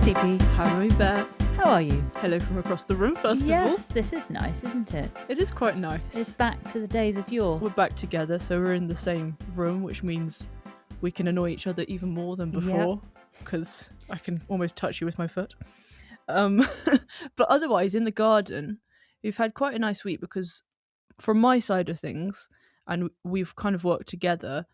TP. Hi, Bear. How are you? Hello from across the room, first of all. Yes, this is nice, isn't it? It is quite nice. It's back to the days of yore. We're back together, so we're in the same room, which means we can annoy each other even more than before, because I can almost touch you with my foot. But otherwise, in the garden, we've had quite a nice week because from my side of things, and we've kind of worked together,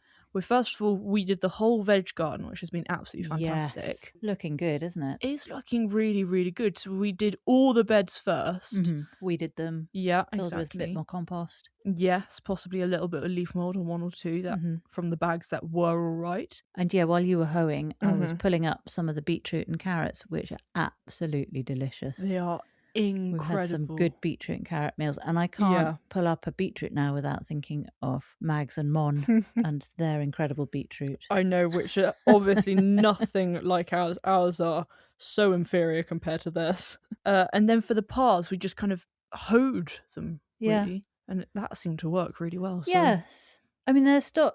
first of all, we did the whole veg garden, which has been absolutely fantastic. Yes. Looking good, isn't it? It's looking really, really good. So we did all the beds first. Mm-hmm. We did them. Yeah, Filled exactly. with a bit more compost. Yes, possibly a little bit of leaf mould or one or two that from the bags that were all right. And yeah, while you were hoeing, I was pulling up some of the beetroot and carrots, which are absolutely delicious. They are incredible. We've had some good beetroot and carrot meals, and I can't pull up a beetroot now without thinking of Mags and Mon and their incredible beetroot. I know, which are obviously nothing like ours. Ours are so inferior compared to theirs. And then for the paths, we just kind of hoed them, really. And that seemed to work really well. So. Yes. I mean, there's still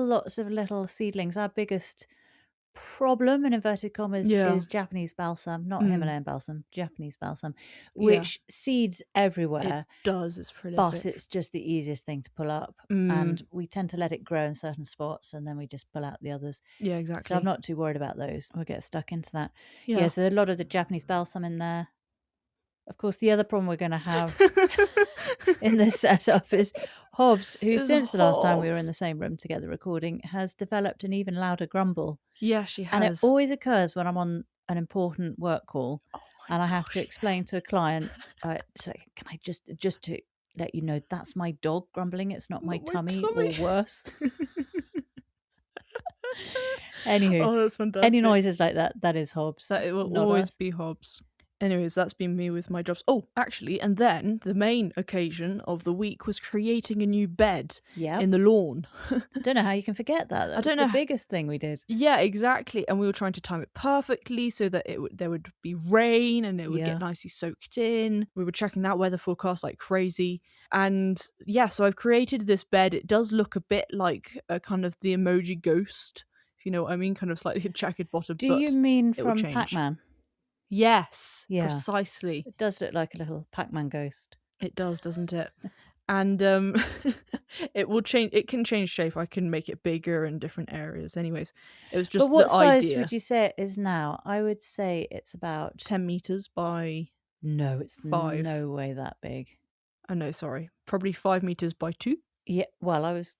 lots of little seedlings. Our biggest problem, in inverted commas, is Japanese balsam, not Himalayan balsam, Japanese balsam, which seeds everywhere. It does, it's prolific. But it's just the easiest thing to pull up. And we tend to let it grow in certain spots and then we just pull out the others. Yeah, exactly. So I'm not too worried about those. We'll get stuck into that. Yeah, so a lot of the Japanese balsam in there. Of course, the other problem we're going to have in this setup is Hobbs, who since the last time we were in the same room together recording, has developed an even louder grumble. Yeah, she has. And it always occurs when I'm on an important work call and I have to explain to a client, so can I just to let you know, that's my dog grumbling, it's not my tummy or worse. Anywho, that's fantastic. Any noises like that is Hobbs. It will always be Hobbs. Anyways, that's been me with my jobs. Oh, actually, and then the main occasion of the week was creating a new bed in the lawn. I don't know how you can forget that. That was the biggest thing we did. Yeah, exactly. And we were trying to time it perfectly so that there would be rain and it would get nicely soaked in. We were checking that weather forecast like crazy. And so I've created this bed. It does look a bit like a kind of the emoji ghost, if you know what I mean, kind of slightly checkered bottom. Do you mean from Pac-Man? Yes, precisely. It does look like a little Pac-Man ghost. It does, doesn't it? And it will change. It can change shape. I can make it bigger in different areas. Anyways, it was just the idea. But what size idea. Would you say it is now? I would say it's about 10 meters by. No, it's 5. No way that big. Oh no, sorry. Probably 5 meters by 2. Yeah. Well, I was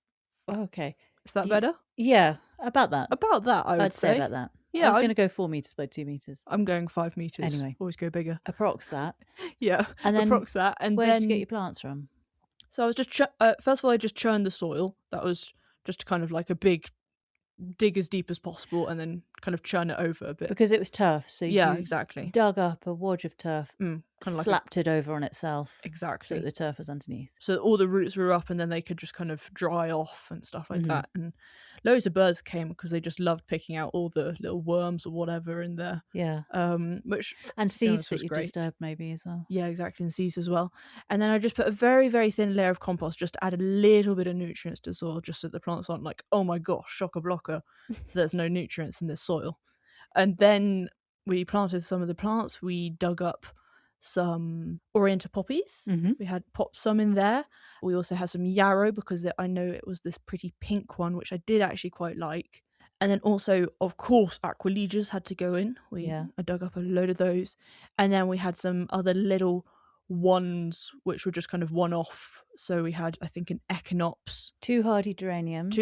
okay. Is that better? Yeah, about that. About that, I'd say about that. Yeah, I was going to go 4 meters by 2 meters. I'm going 5 meters. Anyway, always go bigger. Approx that. Yeah, and then approx that. And where then did you get your plants from? So I was just first of all, I just churned the soil. That was just kind of like a big dig as deep as possible, and then kind of churn it over a bit because it was turf. So exactly. Dug up a wodge of turf, kind of slapped it over on itself, exactly. So the turf was underneath. So all the roots were up, and then they could just kind of dry off and stuff like that. And loads of birds came because they just loved picking out all the little worms or whatever in there. Yeah. Which and seeds that you disturbed maybe as well. Yeah, exactly, and seeds as well. And then I just put a very, very thin layer of compost just to add a little bit of nutrients to soil, just so the plants aren't like, oh my gosh, shocker blocker, there's no nutrients in this soil. And then we planted some of the plants. We dug up some oriental poppies. We had popped some in there. We also had some yarrow because I know it was this pretty pink one, which I did actually quite like. And then also, of course, aqualegias had to go in. I dug up a load of those. And then we had some other little ones which were just kind of one-off. So we had, I think, an echinops. 2 hardy geraniums.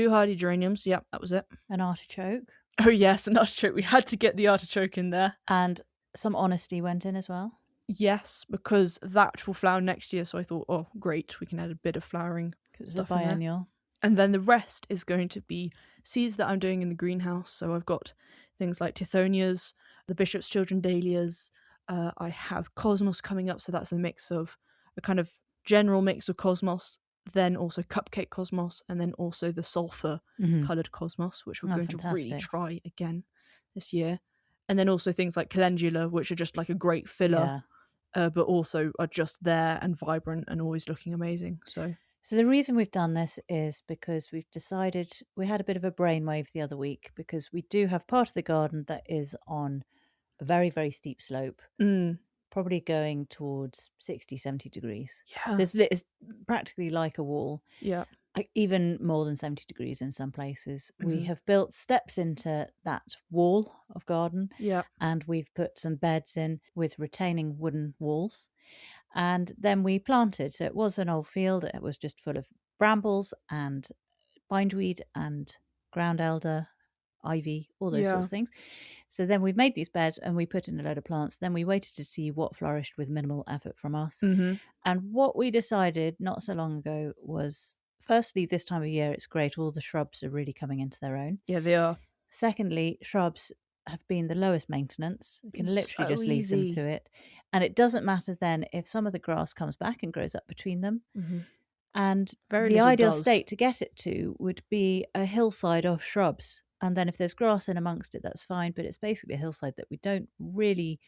Yep, that was it. An artichoke. Oh yes, an artichoke. We had to get the artichoke in there. And some honesty went in as well. Yes, because that will flower next year. So I thought, oh, great, we can add a bit of flowering stuff in there. And then the rest is going to be seeds that I'm doing in the greenhouse. So I've got things like tithonias, the Bishop's Children dahlias. I have cosmos coming up. So that's a kind of general mix of cosmos, then also cupcake cosmos, and then also the sulphur coloured cosmos, which we're going to really try again this year. And then also things like calendula, which are just like a great filler. But also are just there and vibrant and always looking amazing. So the reason we've done this is because we've decided, we had a bit of a brainwave the other week because we do have part of the garden that is on a very, very steep slope, probably going towards 60, 70 degrees. Yeah. So it's practically like a wall. Yeah. Even more than 70 degrees in some places. We have built steps into that wall of garden. Yeah. And we've put some beds in with retaining wooden walls. And then we planted. So it was an old field. It was just full of brambles and bindweed and ground elder, ivy, all those sorts of things. So then we've made these beds and we put in a load of plants. Then we waited to see what flourished with minimal effort from us. And what we decided not so long ago was, firstly, this time of year, it's great. All the shrubs are really coming into their own. Yeah, they are. Secondly, shrubs have been the lowest maintenance. You can literally just leave easy. them to it. And it doesn't matter then if some of the grass comes back and grows up between them. And the ideal state to get it to would be a hillside of shrubs. And then if there's grass in amongst it, that's fine. But it's basically a hillside that we don't really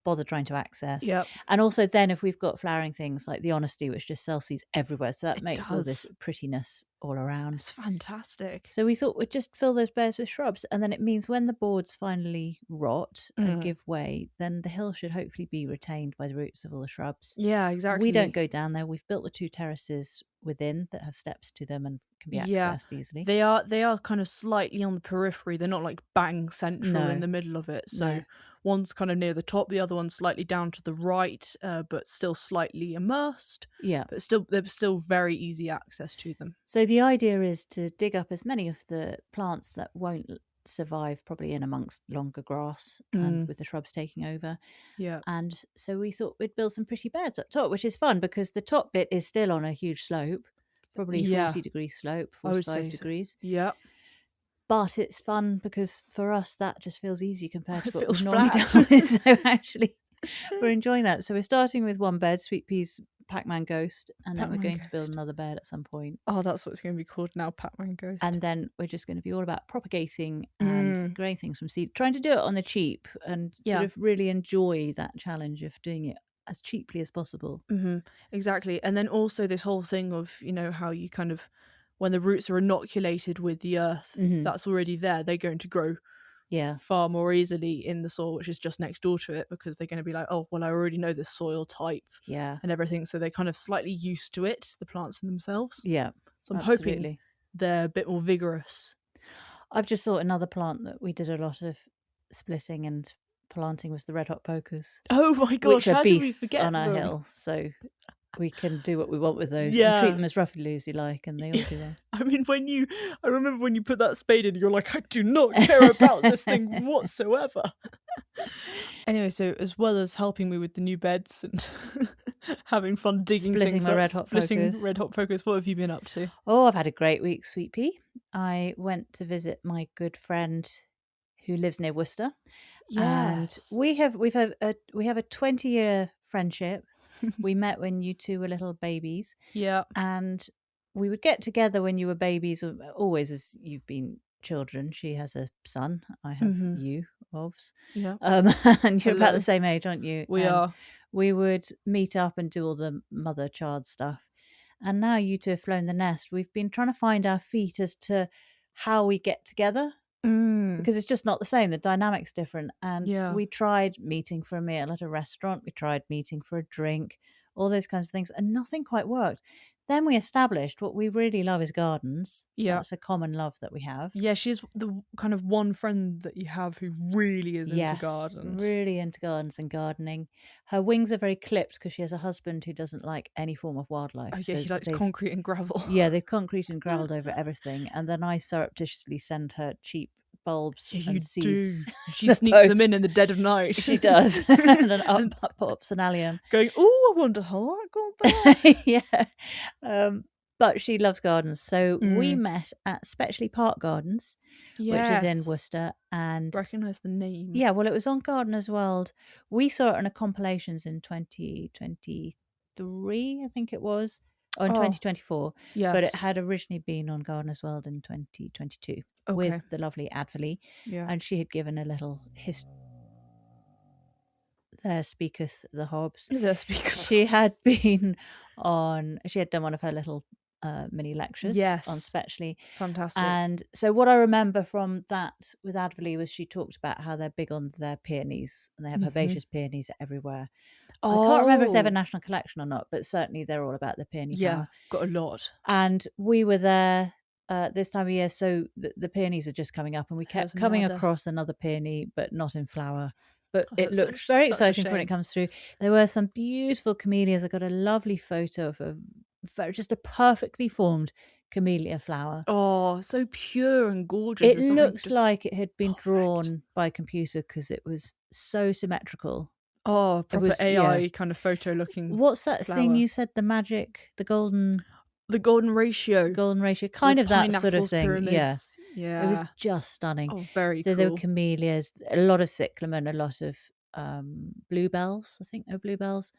bother trying to access. Yep. And also then if we've got flowering things like the honesty, which just sells seeds everywhere. So that It makes all does. this prettiness all around. It's fantastic. So we thought we'd just fill those beds with shrubs. And then it means when the boards finally rot and give way, then the hill should hopefully be retained by the roots of all the shrubs. Yeah, exactly. We don't go down there. We've built the 2 terraces within that have steps to them and can be accessed easily. They are kind of slightly on the periphery. They're not like bang central in the middle of it. So one's kind of near the top, the other one's slightly down to the right, but still slightly immersed. Yeah. But there's still very easy access to them. So the idea is to dig up as many of the plants that won't survive probably in amongst longer grass and with the shrubs taking over. Yeah. And so we thought we'd build some pretty beds up top, which is fun because the top bit is still on a huge slope, probably 40 degree slope, 45 degrees. So. Yeah. But it's fun because for us that just feels easy compared to what feels we've normally done. So actually we're enjoying that. So we're starting with one bed, Sweet Pea's Pac-Man Ghost, and then we're going to build another bed at some point. Oh, that's what it's going to be called now, Pac-Man Ghost. And then we're just going to be all about propagating and growing things from seed, trying to do it on the cheap and sort of really enjoy that challenge of doing it as cheaply as possible. Exactly. And then also this whole thing of, you know, how you kind of, when the roots are inoculated with the earth that's already there, they're going to grow far more easily in the soil, which is just next door to it, because they're going to be like, oh, well, I already know this soil type and everything. So they're kind of slightly used to it, the plants in themselves. Yeah. So I'm hoping they're a bit more vigorous. I've just thought another plant that we did a lot of splitting and planting was the red hot pokers. Oh my gosh, which are how did we beasts forget on our them? hill. So we can do what we want with those and treat them as roughly as you like, and they all do well. I mean, I remember when you put that spade in, you're like, I do not care about this thing whatsoever. Anyway, so as well as helping me with the new beds and having fun digging Splitting things my up, red hot pokers. red hot pokers, what have you been up to? Oh, I've had a great week, Sweet Pea. I went to visit my good friend who lives near Worcester. And we have a 20-year friendship. We met when you two were little babies. Yeah. And we would get together when you were babies, always as you've been children. She has a son. I have you, Ovs. Yeah. And you're about the same age, aren't you? We are. We would meet up and do all the mother-child stuff. And now you two have flown the nest. We've been trying to find our feet as to how we get together. Because it's just not the same. The dynamic's different. And we tried meeting for a meal at a restaurant. We tried meeting for a drink, all those kinds of things, and nothing quite worked. Then we established what we really love is gardens. Yeah. That's a common love that we have. Yeah, she's the kind of one friend that you have who really is into gardens. Really into gardens and gardening. Her wings are very clipped because she has a husband who doesn't like any form of wildlife. Oh, yeah, he likes concrete and gravel. Yeah, they've concrete and gravelled over everything. And then I surreptitiously send her cheap bulbs and seeds. Do. She sneaks them in the dead of night. She does. And then up pops an allium. Going, oh, I wonder how that got there. Yeah. But she loves gardens. So we met at Spetchley Park Gardens, which is in Worcester. And recognise the name. Yeah, well, it was on Gardener's World. We saw it on a compilations in 2023, I think it was. Or in 2024. Yes. But it had originally been on Gardener's World in 2022 with the lovely Adverley. Yeah. And she had given a little there speaketh the Hobbs. There speaketh. She had been on, she had done one of her little mini lectures on Spetchley. Fantastic. And so what I remember from that with Adderley was she talked about how they're big on their peonies, and they have herbaceous peonies everywhere. I can't remember if they have a national collection or not, but certainly they're all about the peony flower. Got a lot. And we were there this time of year, so the peonies are just coming up, and we kept coming across another peony, but not in flower. But it looks very exciting when it comes through. There were some beautiful camellias. I got a lovely photo of just a perfectly formed camellia flower. Oh, so pure and gorgeous. It looks like it had been drawn by a computer because it was so symmetrical. Oh, proper AI kind of photo looking. What's that flower. thing you said? The magic, the golden ratio. Golden ratio, kind of that sort of thing. Pyramids. Yeah. It was just stunning. Oh, very cool. So there were camellias, a lot of cyclamen, a lot of bluebells. I think they were bluebells.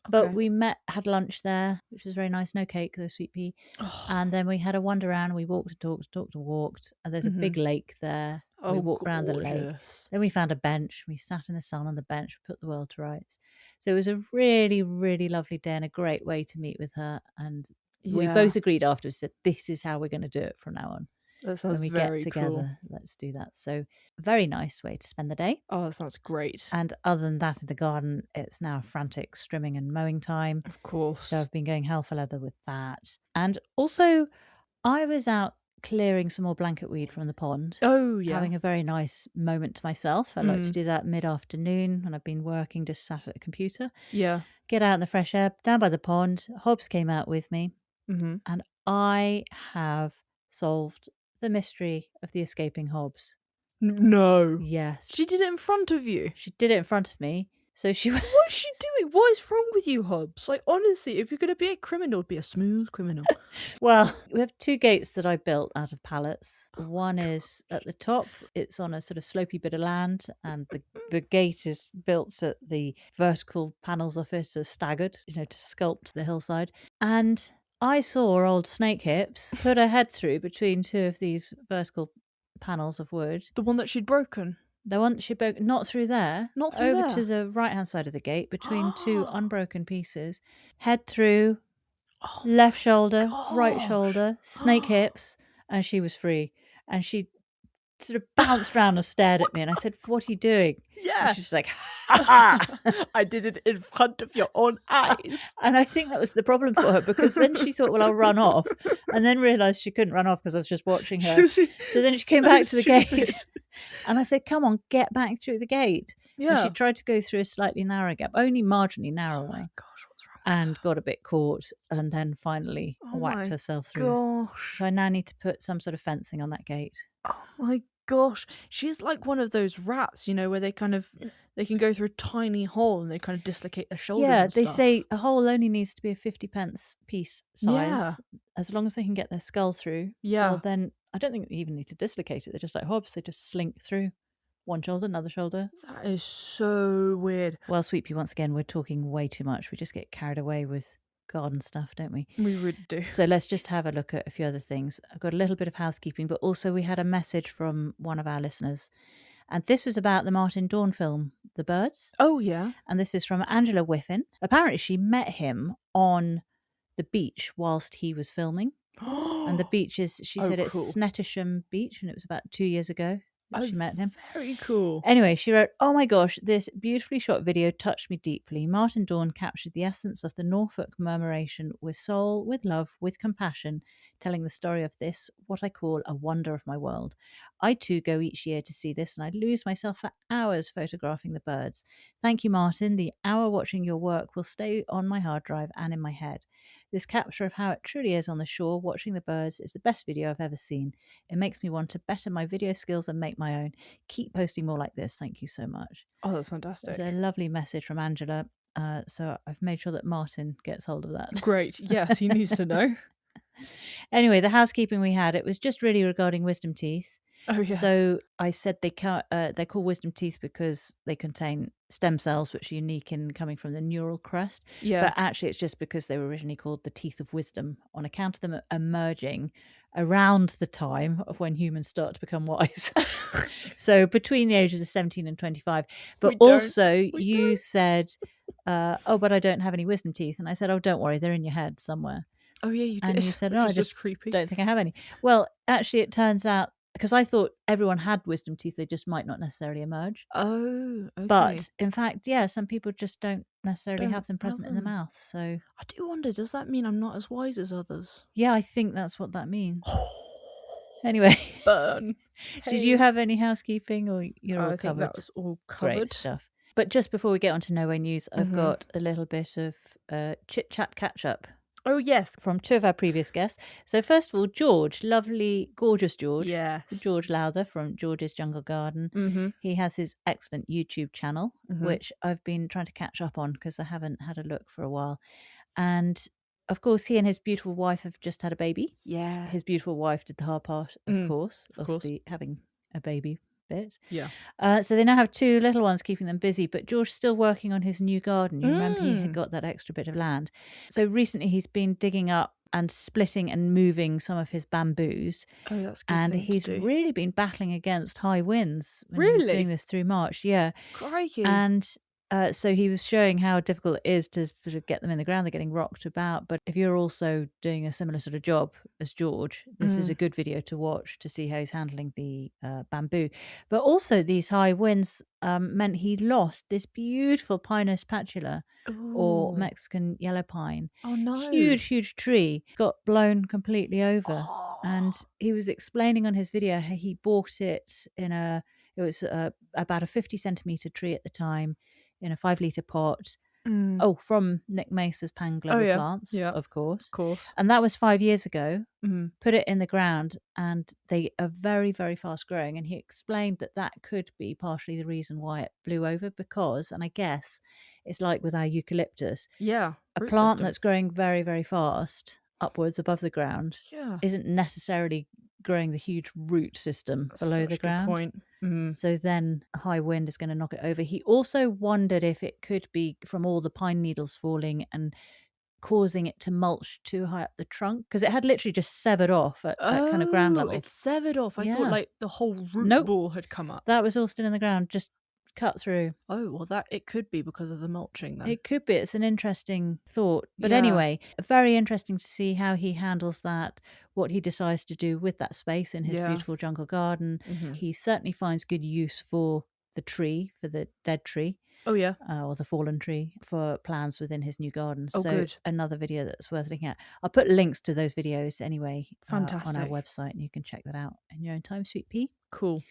But we had lunch there, which was very nice. No cake, though, sweet pea. Oh. And then we had a wander around. We walked and walked. And there's a big lake there. We walked around the lake. Then we found a bench. We sat in the sun on the bench. We put the world to rights. So it was a really, really lovely day and a great way to meet with her. And we both agreed afterwards that this is how we're going to do it from now on. That sounds when we very get together, cool. Let's do that. So very nice way to spend the day. Oh, that sounds great. And other than that, in the garden, it's now frantic trimming and mowing time. Of course. So I've been going hell for leather with that. And also, I was out clearing some more blanket weed from the pond. Oh, yeah. Having a very nice moment to myself. I like to do that mid-afternoon when I've been working, just sat at a computer. Yeah. Get out in the fresh air, down by the pond. Hobbs came out with me. Mm-hmm. And I have solved the mystery of the escaping Hobbs. No. Yes. She did it in front of you? She did it in front of me. So she What is she doing? What is wrong with you, Hobbs? Like, honestly, if you're going to be a criminal, be a smooth criminal. Well, we have two gates that I built out of pallets. One is at the top. It's on a sort of slopey bit of land, and the gate is built so that the vertical panels of it are staggered, to sculpt the hillside. And I saw old Snake Hips put her head through between two of these vertical panels of wood. The one that she'd broken? The one she broke, not through there. Not through over there? to the right-hand side of the gate, between two unbroken pieces. Head through, left shoulder, right shoulder, Snake Hips, and she was free. And she sort of bounced around and stared at me, and I said, "What are you doing?" Yeah. And she's like, "Ha ha! I did it in front of your own eyes." And I think that was the problem for her, because then she thought, well, I'll run off, and then realised she couldn't run off because I was just watching her. So then she came back to the gate, and I said, "Come on, get back through the gate." Yeah. And she tried to go through a slightly narrow gap, only marginally narrower. Oh my gosh, what's wrong? And got a bit caught, and then finally whacked herself through. Gosh. So I now need to put some sort of fencing on that gate. Oh my gosh. She's like one of those rats, where they can go through a tiny hole and they kind of dislocate their shoulders. Yeah, and they stuff. say a hole only needs to be a 50p piece size. Yeah. As long as they can get their skull through. Yeah. Well, then I don't think they even need to dislocate it. They're just like Hobbs. They just slink through one shoulder, another shoulder. That is so weird. Well, Sweet Pea, once again, we're talking way too much. We just get carried away with garden stuff, don't we? We really do. So let's just have a look at a few other things. I've got a little bit of housekeeping, but also we had a message from one of our listeners. And this was about the Martin Dawn film, The Birds. Oh, yeah. And this is from Angela Whiffen. Apparently she met him on the beach whilst he was filming. And the beach is, she said it's Snettisham Beach, and it was about 2 years ago that she met him. Very cool. Anyway, she wrote, "Oh my gosh, this beautifully shot video touched me deeply. Martin Dawn captured the essence of the Norfolk murmuration with soul, with love, with compassion, telling the story of this, what I call a wonder of my world. I too go each year to see this, and I lose myself for hours photographing the birds. Thank you, Martin. The hour watching your work will stay on my hard drive and in my head. This capture of how it truly is on the shore, watching the birds, is the best video I've ever seen. It makes me want to better my video skills and make my own. Keep posting more like this. Thank you so much." Oh, that's fantastic. It's a lovely message from Angela. So I've made sure that Martin gets hold of that. Great. Yes, he needs to know. Anyway, the housekeeping we had, it was just really regarding wisdom teeth. Oh, yes. So I said they're called wisdom teeth because they contain stem cells which are unique in coming from the neural crest. Yeah. But actually it's just because they were originally called the teeth of wisdom on account of them emerging around the time of when humans start to become wise. So between the ages of 17 and 25. But you said, "Oh, but I don't have any wisdom teeth." And I said, "Oh, don't worry, they're in your head somewhere." Oh yeah, you did. And you said, "No, I just creepy. don't think I have any." Well, actually, it turns out, because I thought everyone had wisdom teeth, they just might not necessarily emerge. Oh, okay. But in fact, yeah, some people just don't necessarily have them present in the mouth. So I do wonder, does that mean I'm not as wise as others? Yeah, I think that's what that means. Anyway, burn. Did you have any housekeeping, or you're all I covered? think that was all covered. Great stuff. But just before we get on to No Way News, I've got a little bit of chit-chat catch-up. Oh, yes. From two of our previous guests. So first of all, George, lovely, gorgeous George. Yes. George Lowther from George's Jungle Garden. He has his excellent YouTube channel, which I've been trying to catch up on because I haven't had a look for a while. And of course, he and his beautiful wife have just had a baby. Yeah. His beautiful wife did the hard part, of course. The having a baby bit. Yeah. So they now have two little ones keeping them busy, but George's still working on his new garden. You remember he had got that extra bit of land. So recently he's been digging up and splitting and moving some of his bamboos. Oh, that's good. And he's really been battling against high winds when really? he was doing this through March. Yeah. Crikey. And so he was showing how difficult it is to sort of get them in the ground. They're getting rocked about. But if you're also doing a similar sort of job as George, this is a good video to watch to see how he's handling the bamboo. But also these high winds meant he lost this beautiful Pinus patula, or Mexican yellow pine. Oh, no. Huge tree. Got blown completely over. And he was explaining on his video how he bought it in it was about a 50 centimetre tree at the time, in a 5-litre pot. From Nick Mace's Panglover plants, of course. And that was 5 years ago. Put it in the ground, and they are very, very fast growing. And he explained that could be partially the reason why it blew over, because, and I guess it's like with our eucalyptus, a plant that's growing very, very fast upwards above the ground isn't necessarily growing the huge root system below the ground. Point. So then a high wind is going to knock it over. He also wondered if it could be from all the pine needles falling and causing it to mulch too high up the trunk, because it had literally just severed off at kind of ground level. It severed off. I thought like the whole root ball had come up. That was all still in the ground, just cut through. Oh, well, that it could be because of the mulching then. It could be. It's an interesting thought. But anyway, very interesting to see how he handles that, what he decides to do with that space in his beautiful jungle garden. He certainly finds good use for the tree, for the dead tree. Oh, yeah. Or the fallen tree, for plans within his new garden. Oh, so good. Another video that's worth looking at. I'll put links to those videos anyway. Fantastic. On our website, and you can check that out in your own time, Sweet Pea. Cool.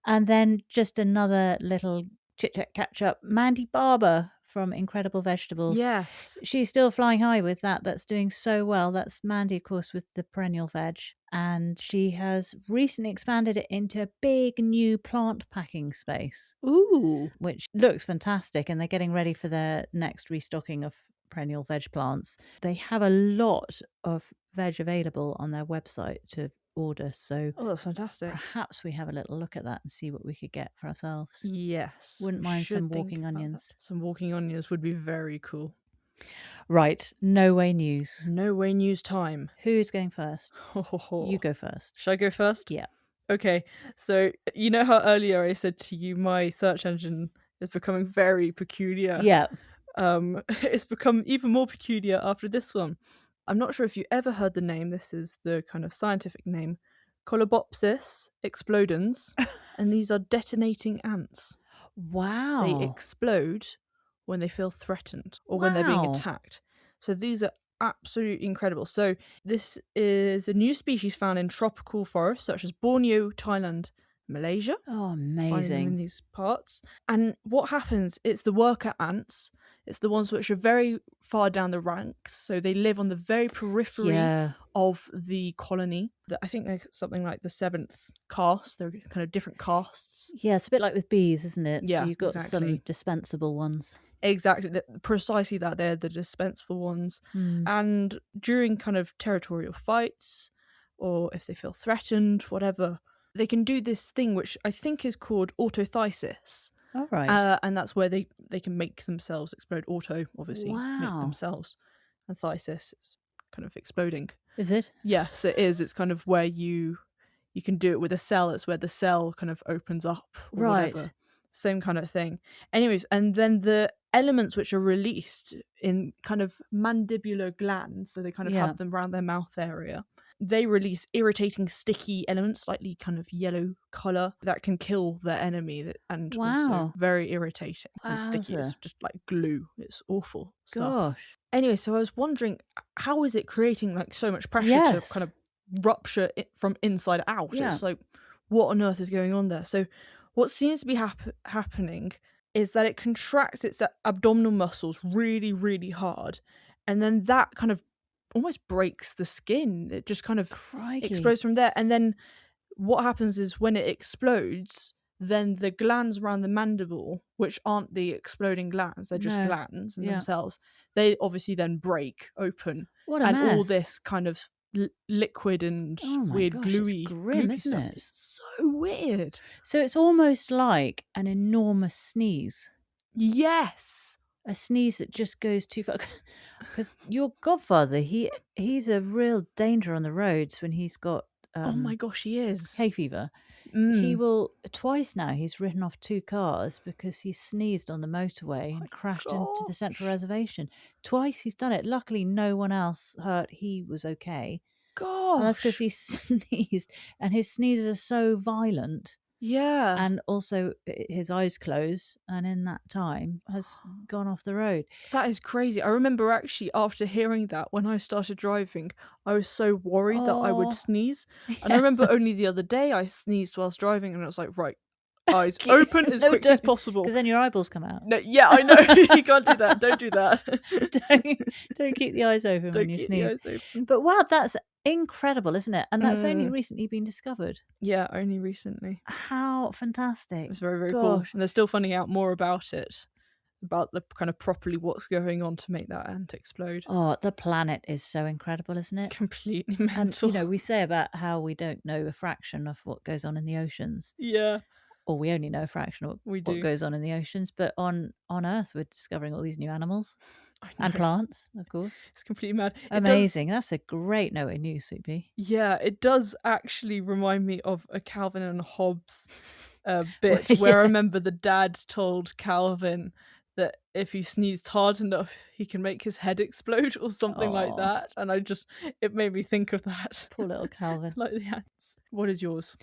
And then just another little chit-chat catch-up. Mandy Barber from Incredible Vegetables. Yes. She's still flying high with that. That's doing so well. That's Mandy, of course, with the perennial veg. And she has recently expanded it into a big new plant packing space. Ooh. Which looks fantastic. And they're getting ready for their next restocking of perennial veg plants. They have a lot of veg available on their website to order, so that's fantastic. Perhaps we have a little look at that and see what we could get for ourselves. Yes, wouldn't mind some walking onions. Some walking onions would be very cool. Right, No Way News. No Way News time. Who's going first? You go first. Should I go first? Yeah. Okay, so you know how earlier I said to you my search engine is becoming very peculiar? Yeah. It's become even more peculiar after this one. I'm not sure if you ever heard the name. This is the kind of scientific name. Colobopsis explodens. And these are detonating ants. Wow. They explode when they feel threatened or when they're being attacked. So these are absolutely incredible. So this is a new species found in tropical forests such as Borneo, Thailand, Malaysia. Oh, amazing. Finding them in these parts. And what happens, it's the worker ants. It's the ones which are very far down the ranks. So they live on the very periphery of the colony. I think they're something like the 7th caste. They're kind of different castes. Yeah, it's a bit like with bees, isn't it? Yeah, so you've got some dispensable ones. Exactly. Precisely that. They're the dispensable ones. And during kind of territorial fights, or if they feel threatened, whatever, they can do this thing which I think is called autothysis. All right. And that's where they can make themselves explode. Auto, obviously, make themselves. And thysis is kind of exploding. Is it? Yes, it is. It's kind of where you can do it with a cell. It's where the cell kind of opens up. Or right. Whatever. Same kind of thing. Anyways, and then the elements which are released in kind of mandibular glands, so they kind of Yeah. have them around their mouth area. They release irritating, sticky elements, slightly kind of yellow colour, that can kill their enemy, and also Wow. very irritating and sticky. It's Wowza. just like glue. It's awful stuff. Gosh. Anyway, so I was wondering, how is it creating like so much pressure Yes. to kind of rupture it from inside out? Yeah. It's like, what on earth is going on there? So what seems to be happening is that it contracts its abdominal muscles really, really hard, and then that kind of almost breaks the skin. It just kind of Crikey. explodes from there. And then what happens is when it explodes, then the glands around the mandible, which aren't the exploding glands, they're just No. glands in Yeah. themselves, they obviously then break open. What a and mess. all this kind of liquid and Oh my weird gosh, gluey, it's grim, gluey isn't stuff. it? It's so weird. So it's almost like an enormous sneeze. Yes. A sneeze that just goes too far. Because your godfather, he's a real danger on the roads when he's got Oh my gosh, he is. hay fever. He will, twice now, he's written off 2 cars because he sneezed on the motorway and crashed into the central reservation. Twice he's done it. Luckily, no one else hurt. He was okay. Gosh. And that's because he sneezed, and his sneezes are so violent. Yeah. And also his eyes close, and in that time has gone off the road. That is crazy. I remember actually after hearing that, when I started driving, I was so worried that I would sneeze. And I remember only the other day I sneezed whilst driving, and I was like, right, eyes open as quickly as possible. Because then your eyeballs come out. No, yeah, I know. You can't do that. Don't do that. don't keep the eyes open when you sneeze. The eyes open. But wow, that's incredible, isn't it? And that's only recently been discovered. Yeah, only recently. How fantastic. It's very, very cool. And they're still finding out more about it, about the kind of properly what's going on to make that ant explode. Oh, the planet is so incredible, isn't it? Completely mental. And, we say about how we don't know a fraction of what goes on in the oceans. Yeah. Or we only know a fraction of what goes on in the oceans. But on Earth, we're discovering all these new animals. And plants, of course. It's completely mad. Amazing. That's a great note of news, Sweet Pea. Yeah, it does actually remind me of a Calvin and Hobbes bit where I remember the dad told Calvin that if he sneezed hard enough, he can make his head explode or something like that. And it made me think of that. Poor little Calvin. Like the ants. What is yours?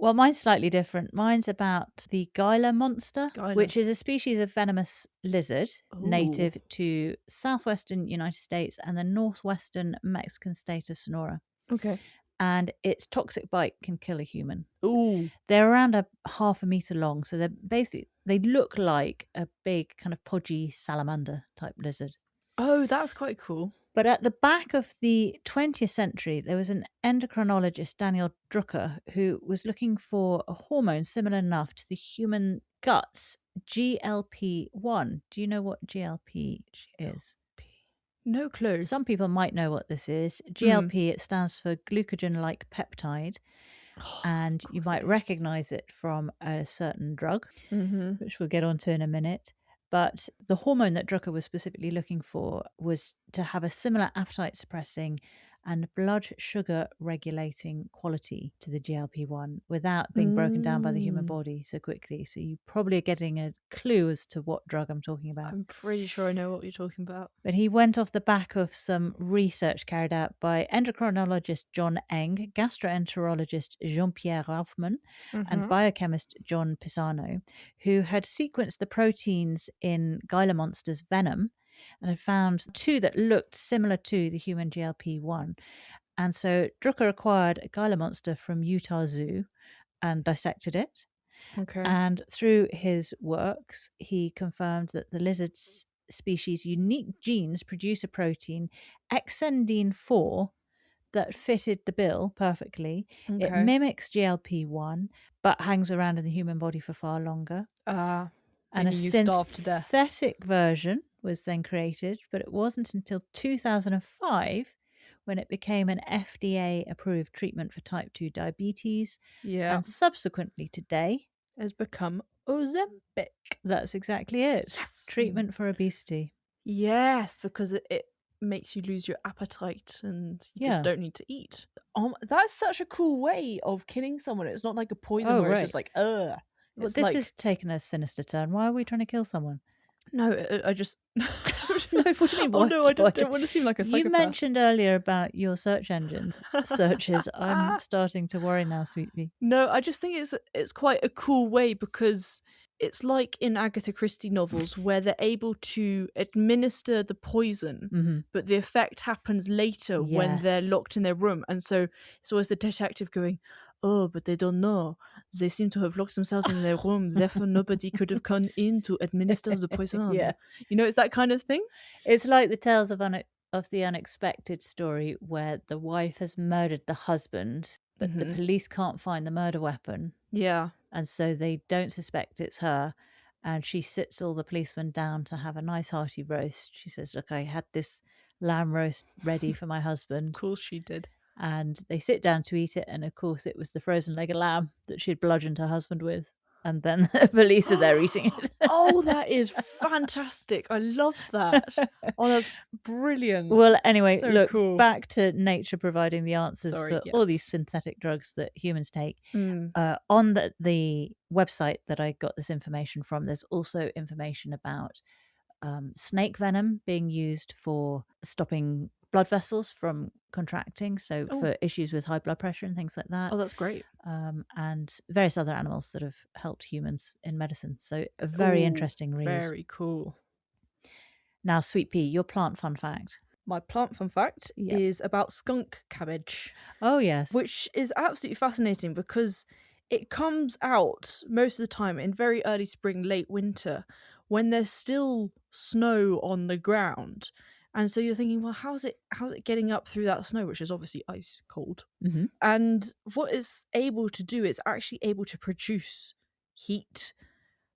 Well, mine's slightly different. Mine's about the Gila monster, which is a species of venomous lizard native to southwestern United States and the northwestern Mexican state of Sonora. Okay. And its toxic bite can kill a human. Ooh. They're around a half a metre long, so they look like a big kind of podgy salamander type lizard. Oh, that's quite cool. But at the back of the 20th century, there was an endocrinologist, Daniel Drucker, who was looking for a hormone similar enough to the human gut's GLP-1. Do you know what GLP is? No clue. Some people might know what this is. GLP, it stands for glucogen-like peptide. And you might recognise it from a certain drug, which we'll get onto in a minute. But the hormone that Drucker was specifically looking for was to have a similar appetite suppressing and blood sugar regulating quality to the GLP-1 without being broken down by the human body so quickly. So you probably are getting a clue as to what drug I'm talking about. I'm pretty sure I know what you're talking about. But he went off the back of some research carried out by endocrinologist John Eng, gastroenterologist Jean-Pierre Raufman, and biochemist John Pisano, who had sequenced the proteins in Gila monster's venom and had found 2 that looked similar to the human GLP-1. And so Drucker acquired a Gila monster from Utah Zoo and dissected it. Okay. And through his works, he confirmed that the lizard species' unique genes produce a protein, exendine 4, that fitted the bill perfectly. Okay. It mimics GLP-1, but hangs around in the human body for far longer. And a synthetic version was then created, but it wasn't until 2005 when it became an FDA-approved treatment for type 2 diabetes. Yeah. And subsequently today has become Ozempic. That's exactly it. Yes. Treatment for obesity. Yes, because it makes you lose your appetite and you just don't need to eat. That's such a cool way of killing someone. It's not like a poison where it's just like, Well, this has taken a sinister turn. Why are we trying to kill someone? No, I just. No, what do you mean? Oh no, I don't watches? want to seem like a psychopath. You mentioned earlier about your search engines searches. I'm starting to worry now, sweetie. No, I just think it's quite a cool way, because it's like in Agatha Christie novels where they're able to administer the poison, but the effect happens later when they're Yes. locked in their room. And so it's always the detective going, oh, but they don't know. They seem to have locked themselves in their room. Therefore, nobody could have come in to administer the poison. Yeah. You know, it's that kind of thing. It's like the Tales of the Unexpected story where the wife has murdered the husband, but the police can't find the murder weapon. Yeah. And so they don't suspect it's her. And she sits all the policemen down to have a nice hearty roast. She says, look, I had this lamb roast ready for my husband. Of course she did. And they sit down to eat it. And of course, it was the frozen leg of lamb that she'd bludgeoned her husband with. And then the police are there eating it. Oh, that is fantastic. I love that. Oh, that's brilliant. Well, anyway, So look, cool. back to nature providing the answers for all these yes. synthetic drugs that humans take. On the website that I got this information from, there's also information about snake venom being used for stopping blood vessels from contracting, so for issues with high blood pressure and things like that. Oh, that's great. And various other animals that have helped humans in medicine. So a very interesting read. Very cool. Now, Sweet Pea, your plant fun fact. My plant fun fact is about skunk cabbage. Oh, yes. Which is absolutely fascinating because it comes out most of the time in very early spring, late winter, when there's still snow on the ground. And so you're thinking, well, how's it getting up through that snow, which is obviously ice cold? And what it's able to do, it's actually able to produce heat,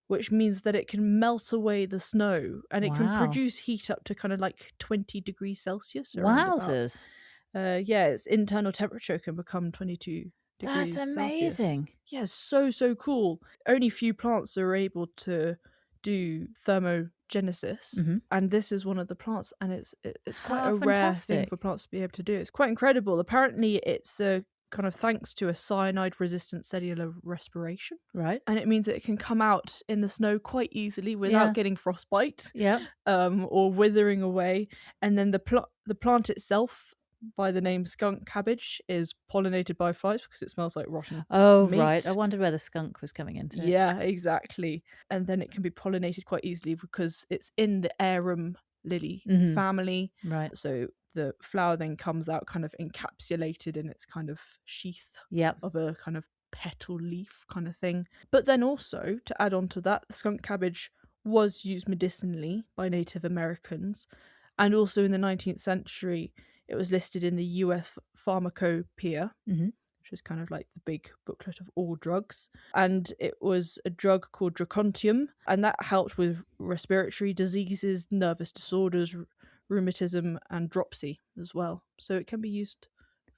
which means that it can melt away the snow, and it can produce heat up to kind of like 20 degrees Celsius. Wowzers. Its internal temperature can become 22 degrees That's Celsius. amazing. Yeah, so cool. Only few plants are able to do thermogenesis, and this is one of the plants, and it's quite a rare thing for plants to be able to do. It's quite incredible. Apparently it's kind of thanks to a cyanide resistant cellular respiration, right? And it means that it can come out in the snow quite easily without getting frostbite, or withering away. And then the plant itself, by the name skunk cabbage, is pollinated by flies because it smells like rotten meat. Right. I wondered where the skunk was coming into it. Yeah, exactly. And then it can be pollinated quite easily because it's in the arum lily family. Right. So the flower then comes out kind of encapsulated in its kind of sheath of a kind of petal leaf kind of thing. But then also, to add on to that, the skunk cabbage was used medicinally by Native Americans. And also in the 19th century, it was listed in the US Pharmacopoeia, which is kind of like the big booklet of all drugs. And it was a drug called dracontium, and that helped with respiratory diseases, nervous disorders, rheumatism, and dropsy as well. So it can be used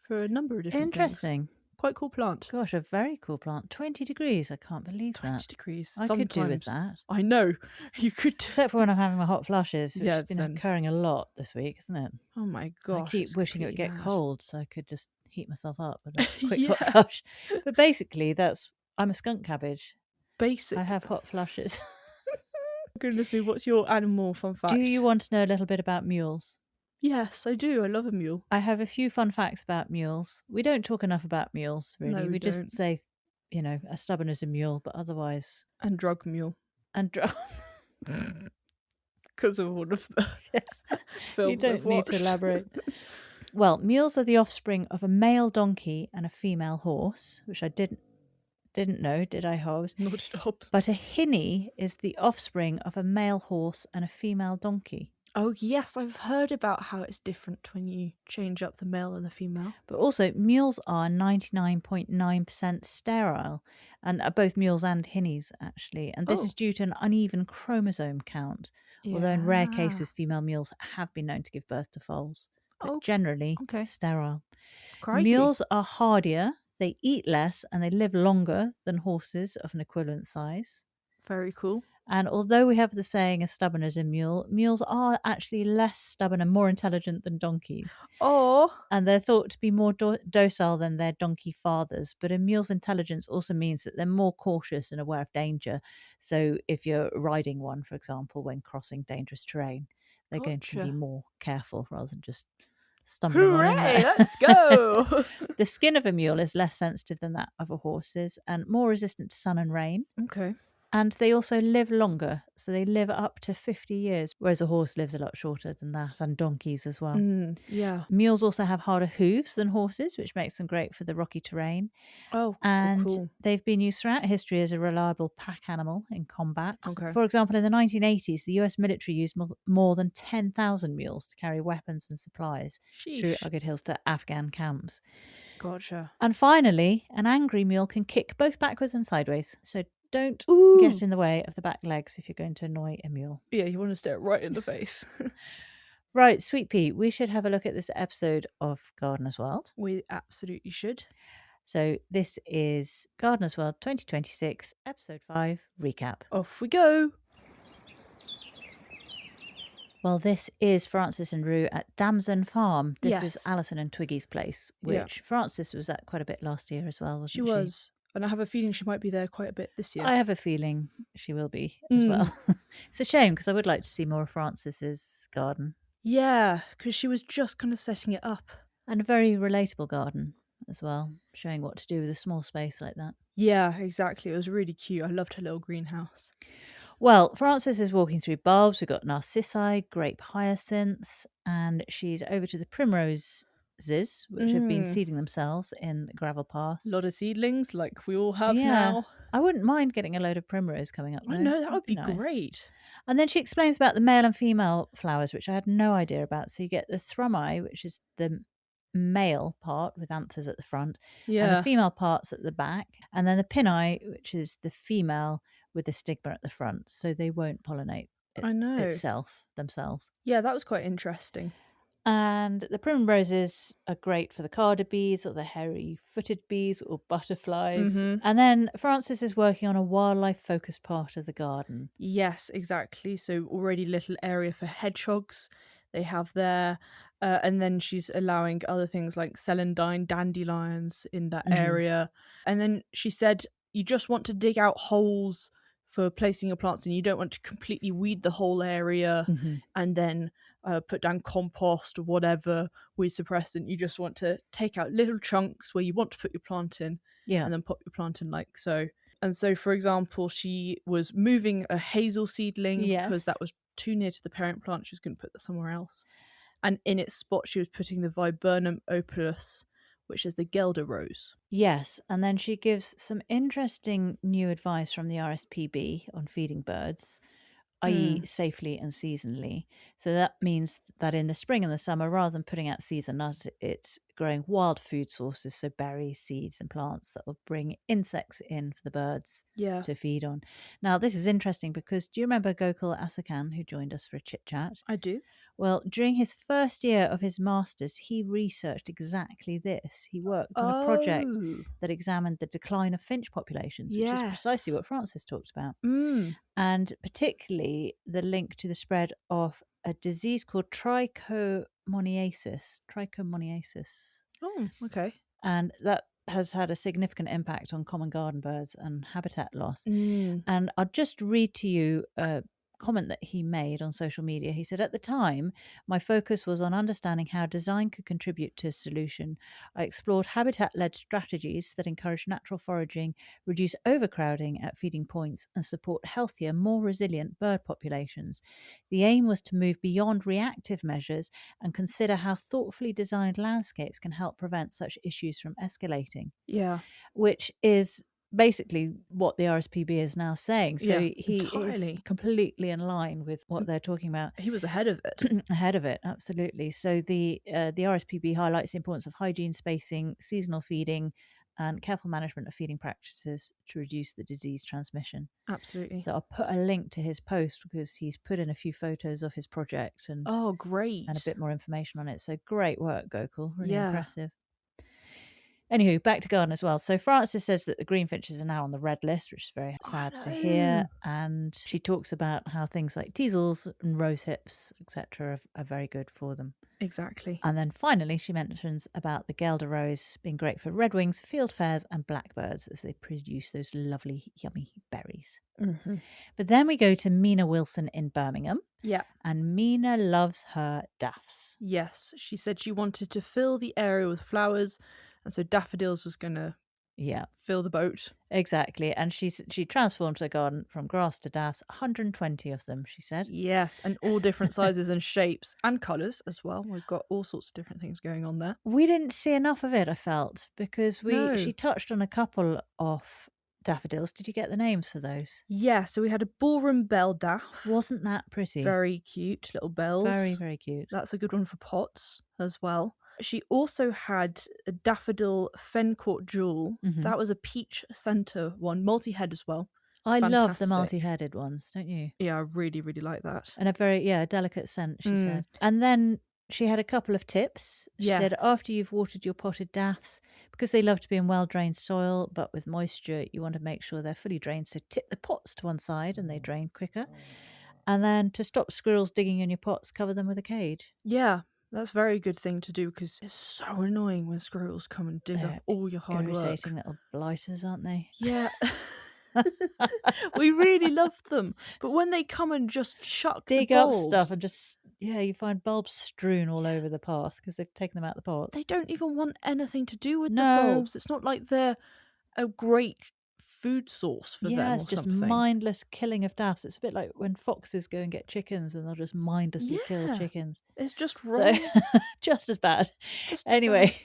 for a number of different Interesting. things. Quite cool plant. Gosh, a very cool plant. 20 degrees. I can't believe 20 that. degrees. I could do with that. I know. You could. Except for when I'm having my hot flushes, which has been then occurring a lot this week, isn't it? Oh my gosh. I keep wishing it would get cold so I could just heat myself up with a quick Yeah. hot flush. But basically, I'm a skunk cabbage. Basic. I have hot flushes. Goodness me, what's your animal fun fact? Do you want to know a little bit about mules? Yes, I do. I love a mule. I have a few fun facts about mules. We don't talk enough about mules, really. No, we just don't. say, as stubborn as a mule, but otherwise. And drug mule. And drug. Because of all of the films You don't I've need watched. to elaborate. Well, mules are the offspring of a male donkey and a female horse, which I didn't know, did I, Hobbs? Not did Hobbs. But a hinny is the offspring of a male horse and a female donkey. Oh, yes, I've heard about how it's different when you change up the male and the female. But also, mules are 99.9% sterile, and both mules and hinnies, actually. And this is due to an uneven chromosome count, although in rare cases, female mules have been known to give birth to foals. But generally, sterile. Crikey. Mules are hardier, they eat less, and they live longer than horses of an equivalent size. Very cool. And although we have the saying as stubborn as a mule, mules are actually less stubborn and more intelligent than donkeys. Oh. And they're thought to be more docile than their donkey fathers. But a mule's intelligence also means that they're more cautious and aware of danger. So if you're riding one, for example, when crossing dangerous terrain, they're going to be more careful rather than just stumbling on in there. Let's go! The skin of a mule is less sensitive than that of a horse's and more resistant to sun and rain. Okay. And they also live longer, so they live up to 50 years, whereas a horse lives a lot shorter than that, and donkeys as well. Yeah. Mules also have harder hooves than horses, which makes them great for the rocky terrain. Oh, and cool. They've been used throughout history as a reliable pack animal in combat. Okay. For example, in the 1980s, the US military used more than 10,000 mules to carry weapons and supplies through rugged hills to Afghan camps. Gotcha. And finally, an angry mule can kick both backwards and sideways, so don't get in the way of the back legs if you're going to annoy a mule. Yeah, you want to stare right in the face. Right, Sweet Pea, we should have a look at this episode of Gardener's World. We absolutely should. So this is Gardener's World 2026, Episode 5, Recap. Off we go. Well, this is Frances and Rua at Damson Farm. This is Yes. Alison and Twiggy's place, which Frances was at quite a bit last year as well, wasn't she? She was. And I have a feeling she might be there quite a bit this year. I have a feeling she will be as well. It's a shame because I would like to see more of Frances's garden. Yeah, because she was just kind of setting it up. And a very relatable garden as well, showing what to do with a small space like that. Yeah, exactly. It was really cute. I loved her little greenhouse. Well, Frances is walking through bulbs. We've got narcissi, grape hyacinths, and she's over to the primroses, which have been seeding themselves in the gravel path. A lot of seedlings, like we all have now. I wouldn't mind getting a load of primrose coming up. I know, that would be nice. Great. And then she explains about the male and female flowers, which I had no idea about. So you get the thrumi, which is the male part with anthers at the front, and the female parts at the back, and then the pinnae, which is the female with the stigma at the front, so they won't pollinate themselves. Yeah, that was quite interesting. And the primroses are great for the carder bees or the hairy-footed bees or butterflies. And then Frances is working on a wildlife-focused part of the garden. Yes, exactly. So already little area for hedgehogs they have there. And then she's allowing other things like celandine, dandelions in that area. And then she said you just want to dig out holes for placing your plants in. You don't want to completely weed the whole area and then put down compost or whatever, weed suppressant. You just want to take out little chunks where you want to put your plant in and then pop your plant in like so. And so, for example, she was moving a hazel seedling because that was too near to the parent plant. She was going to put that somewhere else. And in its spot, she was putting the viburnum opulus, which is the Gelder rose. Yes, and then she gives some interesting new advice from the RSPB on feeding birds, i.e. safely and seasonally. So that means that in the spring and the summer, rather than putting out seeds and nuts, it's growing wild food sources, so berries, seeds and plants that will bring insects in for the birds to feed on. Now, this is interesting because do you remember Gokul Asokan, who joined us for a chit-chat? I do. Well, during his first year of his master's, he researched exactly this. He worked on a project that examined the decline of finch populations, which is precisely what Frances talked about. And particularly the link to the spread of a disease called trichomoniasis. Oh, okay. And that has had a significant impact on common garden birds and habitat loss. And I'll just read to you a comment that he made on social media. He said, "At the time, my focus was on understanding how design could contribute to a solution. I explored habitat-led strategies that encourage natural foraging, reduce overcrowding at feeding points, and support healthier, more resilient bird populations. The aim was to move beyond reactive measures and consider how thoughtfully designed landscapes can help prevent such issues from escalating." Yeah. Which is basically what the RSPB is now saying. So he is completely in line with what they're talking about. He was ahead of it. Ahead of it, absolutely. So the RSPB highlights the importance of hygiene, spacing, seasonal feeding, and careful management of feeding practices to reduce the disease transmission. Absolutely. So I'll put a link to his post because he's put in a few photos of his project and great, and a bit more information on it. So great work, Gokul. Really impressive. Anywho, back to garden as well. So Frances says that the greenfinches are now on the red list, which is very sad to hear. And she talks about how things like teasels and rose hips, etc., are very good for them. Exactly. And then finally, she mentions about the Guelder rose being great for redwings, fieldfares, and blackbirds as they produce those lovely, yummy berries. Mm-hmm. But then we go to Mena Wilson in Birmingham. Yeah. And Mena loves her daffs. Yes. She said she wanted to fill the area with flowers, and so daffodils was going to fill the boat. Exactly. And she transformed her garden from grass to daffs, 120 of them, she said. Yes, and all different sizes and shapes and colours as well. We've got all sorts of different things going on there. We didn't see enough of it, I felt, because she touched on a couple of daffodils. Did you get the names for those? Yeah, so we had a ballroom bell daff. Wasn't that pretty? Very cute little bells. Very, very cute. That's a good one for pots as well. She also had a daffodil Fencourt jewel. Mm-hmm. That was a peach centre one, multi-head as well. I love the multi-headed ones, don't you? Yeah, I really, really like that. And a very, delicate scent, she said. And then she had a couple of tips. She said, after you've watered your potted daffs, because they love to be in well-drained soil, but with moisture, you want to make sure they're fully drained. So tip the pots to one side and they drain quicker. And then to stop squirrels digging in your pots, cover them with a cage. Yeah, that's a very good thing to do because it's so annoying when squirrels come and dig up all your hard work. Irritating little blighters, aren't they? Yeah. We really love them. But when they come and just dig up stuff and just, you find bulbs strewn all over the path because they've taken them out of the pots. They don't even want anything to do with the bulbs. It's not like they're a great food source for them or it's just something. Mindless killing of daffs. It's a bit like when foxes go and get chickens and they'll just mindlessly kill chickens. It's just wrong. So, just as bad. Anyway,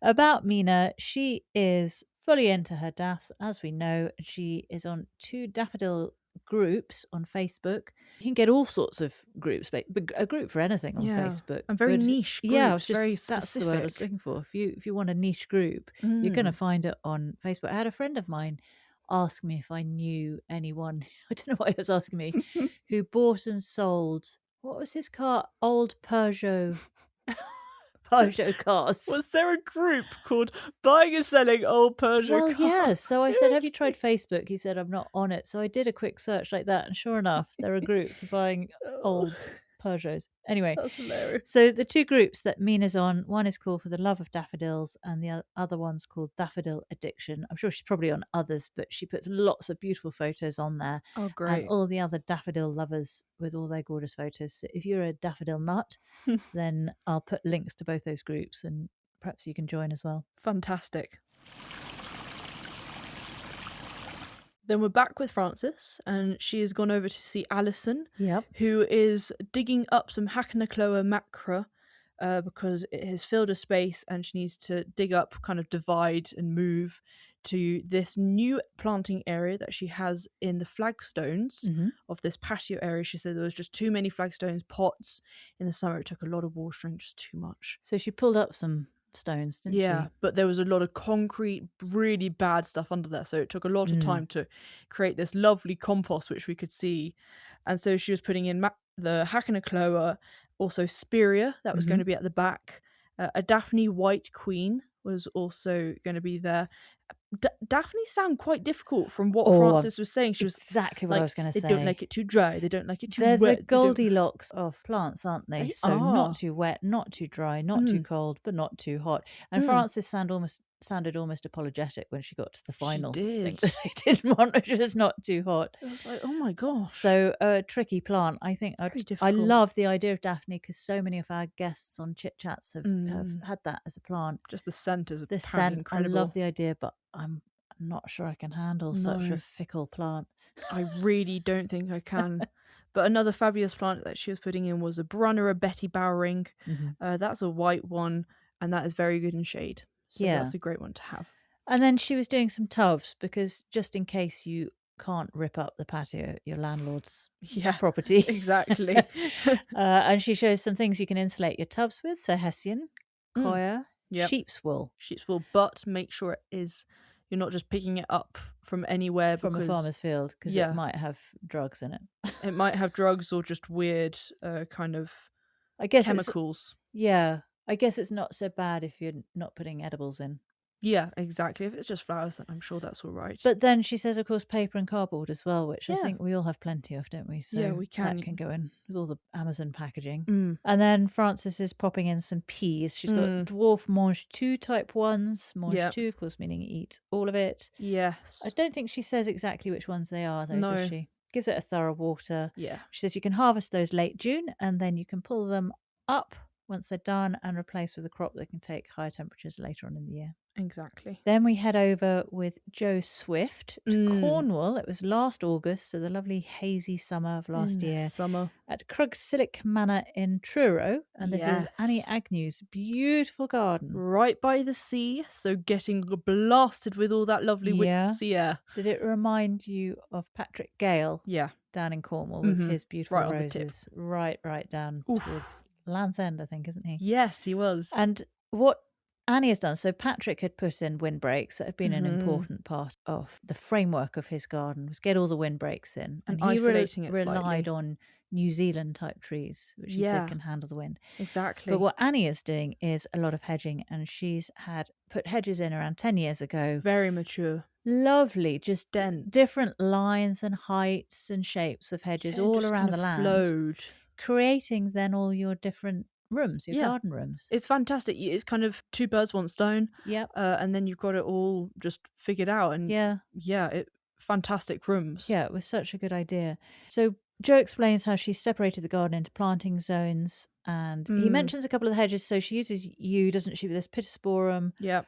about Mena, she is fully into her daffs, as we know. She is on 2 daffodil groups on Facebook. You can get all sorts of groups, but a group for anything on Facebook. And very niche groups, I was just, very that's specific. The word I was looking for. If you want a niche group, you're going to find it on Facebook. I had a friend of mine ask me if I knew anyone, I don't know why he was asking me, who bought and sold, what was his car? Old Peugeot cars. Was there a group called Buying and Selling Old Peugeot cars? Well, yes. So I said, have you tried Facebook? He said, I'm not on it. So I did a quick search like that. And sure enough, there are groups buying old Peugeots. Anyway. That's hilarious. So the 2 groups that Mena's on, one is called For the Love of Daffodils and the other one's called Daffodil Addiction. I'm sure she's probably on others, but she puts lots of beautiful photos on there. Oh, great. And all the other daffodil lovers with all their gorgeous photos. So if you're a daffodil nut, then I'll put links to both those groups and perhaps you can join as well. Fantastic. Then we're back with Frances, and she has gone over to see Alison, who is digging up some Hacknacloa macra because it has filled a space and she needs to dig up, kind of divide and move to this new planting area that she has in the flagstones of this patio area. She said there was just too many flagstones, pots. In the summer it took a lot of watering, just too much. So she pulled up some stones, didn't she? Yeah, but there was a lot of concrete, really bad stuff under there, so it took a lot of time to create this lovely compost which we could see. And so she was putting in the Hacknacloa, also Spirea, that was going to be at the back. A Daphne White Queen was also going to be there. Daphne sound quite difficult from what Frances was saying. She was exactly what I was going to say. They don't like it too dry. They don't like it too wet. They're the Goldilocks of plants, aren't they? So not too wet, not too dry, not too cold, but not too hot. And Frances sounded almost apologetic when she got to the final thing that they didn't want, which was not too hot. It was like, oh my gosh. So a tricky plant. I think I love the idea of Daphne because so many of our guests on Chit Chats have had that as a plant. Just the scent is incredible. I love the idea, but I'm not sure I can handle such a fickle plant. I really don't think I can. But another fabulous plant that she was putting in was a Brunnera Betty Bowering. That's a white one, and that is very good in shade. So that's a great one to have. And then she was doing some tubs because just in case you can't rip up the patio, your landlord's property. Exactly. And she shows some things you can insulate your tubs with. So hessian, coir, sheep's wool. Sheep's wool, but make sure you're not just picking it up from anywhere. From a farmer's field, because it might have drugs in it. It might have drugs or just weird kind of chemicals. I guess it's not so bad if you're not putting edibles in. Yeah, exactly. If it's just flowers, then I'm sure that's all right. But then she says, of course, paper and cardboard as well, which I think we all have plenty of, don't we? So yeah, we can. That can go in with all the Amazon packaging. Mm. And then Frances is popping in some peas. She's got dwarf mange 2 type 1s. Mange 2, of course, meaning eat all of it. Yes. I don't think she says exactly which ones they are, though, does she? Gives it a thorough water. Yeah. She says you can harvest those late June and then you can pull them up once they're done and replace with a crop that can take higher temperatures later on in the year. Exactly. Then we head over with Joe Swift to Cornwall. It was last August, so the lovely hazy summer of last year. At Crugsillick Manor in Truro. And this is Annie Agnew's beautiful garden. Right by the sea, so getting blasted with all that lovely sea air. Did it remind you of Patrick Gale? Yeah. Down in Cornwall with his beautiful right roses. Right down towards Land's End, I think, isn't he? Yes, he was. And what Annie has done, so Patrick had put in windbreaks that had been an important part of the framework of his garden, was get all the windbreaks in. And he isolating it relied slightly. on New Zealand type trees, which he said can handle the wind. Exactly. But what Annie is doing is a lot of hedging, and she's had put hedges in around 10 years ago. Very mature. Lovely, just dense. Different lines and heights and shapes of hedges all around the land. Flowed. Creating then all your different rooms, your garden rooms. It's fantastic. It's kind of 2 birds, 1 stone. Yep. And then you've got it all just figured out. And fantastic rooms. Yeah, it was such a good idea. So Jo explains how she separated the garden into planting zones, and he mentions a couple of the hedges. So she uses yew, doesn't she, with this pittosporum. Yep.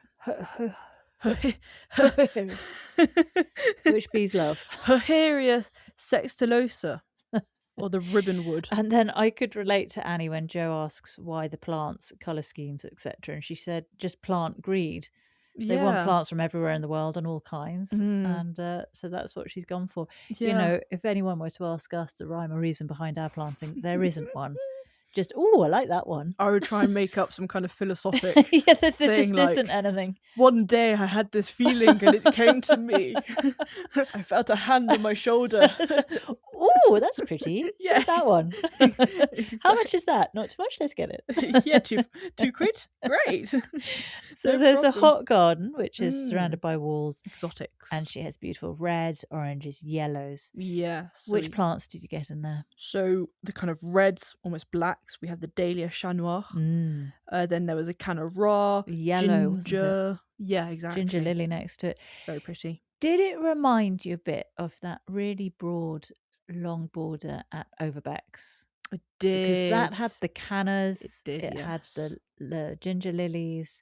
Which bees love. Herheria sextillosa. Or the ribbonwood. And then I could relate to Annie when Jo asks why the plants, colour schemes, etc. And she said, just plant greed. They want plants from everywhere in the world and all kinds. And so that's what she's gone for. Yeah. You know, if anyone were to ask us the rhyme or reason behind our planting, there isn't one. Just, I like that one. I would try and make up some kind of philosophic there thing, just isn't anything. One day I had this feeling and it came to me. I felt a hand on my shoulder. That's pretty. Let's get that one. Exactly. How much is that? Not too much, let's get it. Yeah, two quid? Great. So there's a hot garden, which is surrounded by walls. Exotics. And she has beautiful reds, oranges, yellows. Yeah. Which plants did you get in there? So the kind of reds, almost blacks, we had the Dahlia Chat Noir. Then there was a Canara, yellow, ginger. Yeah, exactly. Ginger lily next to it. Very pretty. Did it remind you a bit of that really broad, long border at Overbeck's? It did. Because that had the cannas, it had the ginger lilies,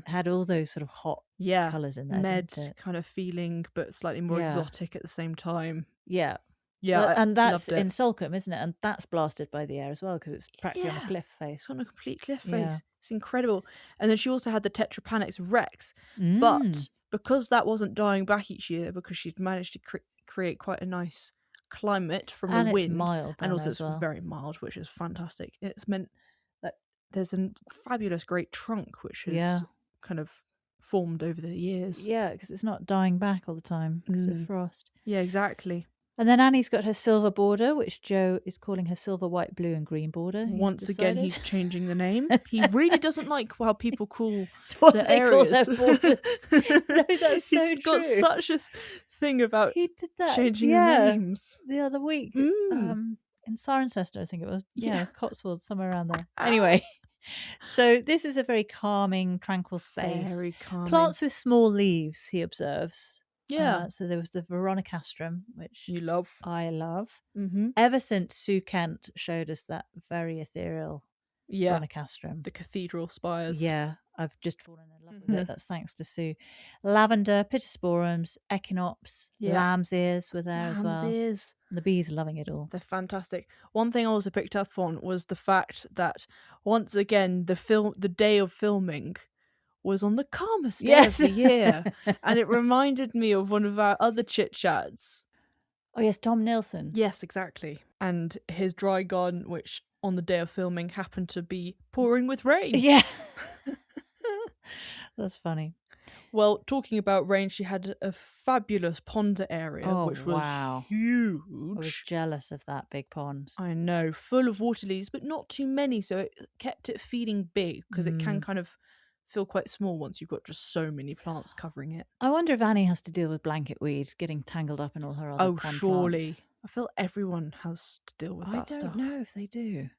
had all those sort of hot colours in there. Med kind of feeling, but slightly more exotic at the same time. Yeah. Yeah, and that's in Salcombe, isn't it? And that's blasted by the air as well because it's practically on a cliff face. It's on a complete cliff face. It's incredible. And then she also had the Tetrapanax Rex, but because that wasn't dying back each year, because she'd managed to create quite a nice climate from the wind, it's mild, and also it's very mild, which is fantastic. It's meant that there's a fabulous great trunk which is kind of formed over the years. Yeah, because it's not dying back all the time because of frost. Yeah, exactly. And then Annie's got her silver border, which Jo is calling her silver, white, blue and green border. Once again, he's changing the name. He really doesn't like how people call their areas. Call their borders. No, that's so He's got such a thing about he did that. Changing names. The other week. In Cirencester, I think it was. Yeah, Cotswold, somewhere around there. Anyway. So this is a very calming, tranquil space. Very calming. Plants with small leaves, he observes. Yeah. So there was the Veronicastrum, which you love. I love. Ever since Sue Kent showed us that very ethereal Veronicastrum. The cathedral spires. Yeah, I've just fallen in love with it. That's thanks to Sue. Lavender, pittosporums, echinops, lamb's ears were there as well. Ears. The bees are loving it all. They're fantastic. One thing I also picked up on was the fact that once again the day of filming was on the calmest day of the year. And it reminded me of one of our other chit-chats. Oh yes, Tom Nilsson. Yes, exactly. And his dry garden, which on the day of filming happened to be pouring with rain. Yeah. That's funny. Well, talking about rain, she had a fabulous pond area, which was huge. I was jealous of that big pond. I know, full of water lilies, but not too many, so it kept it feeling big because it can kind of feel quite small once you've got just so many plants covering it. I wonder if Annie has to deal with blanket weed getting tangled up in all her other pond surely. plants. I feel everyone has to deal with that stuff. I don't know if they do.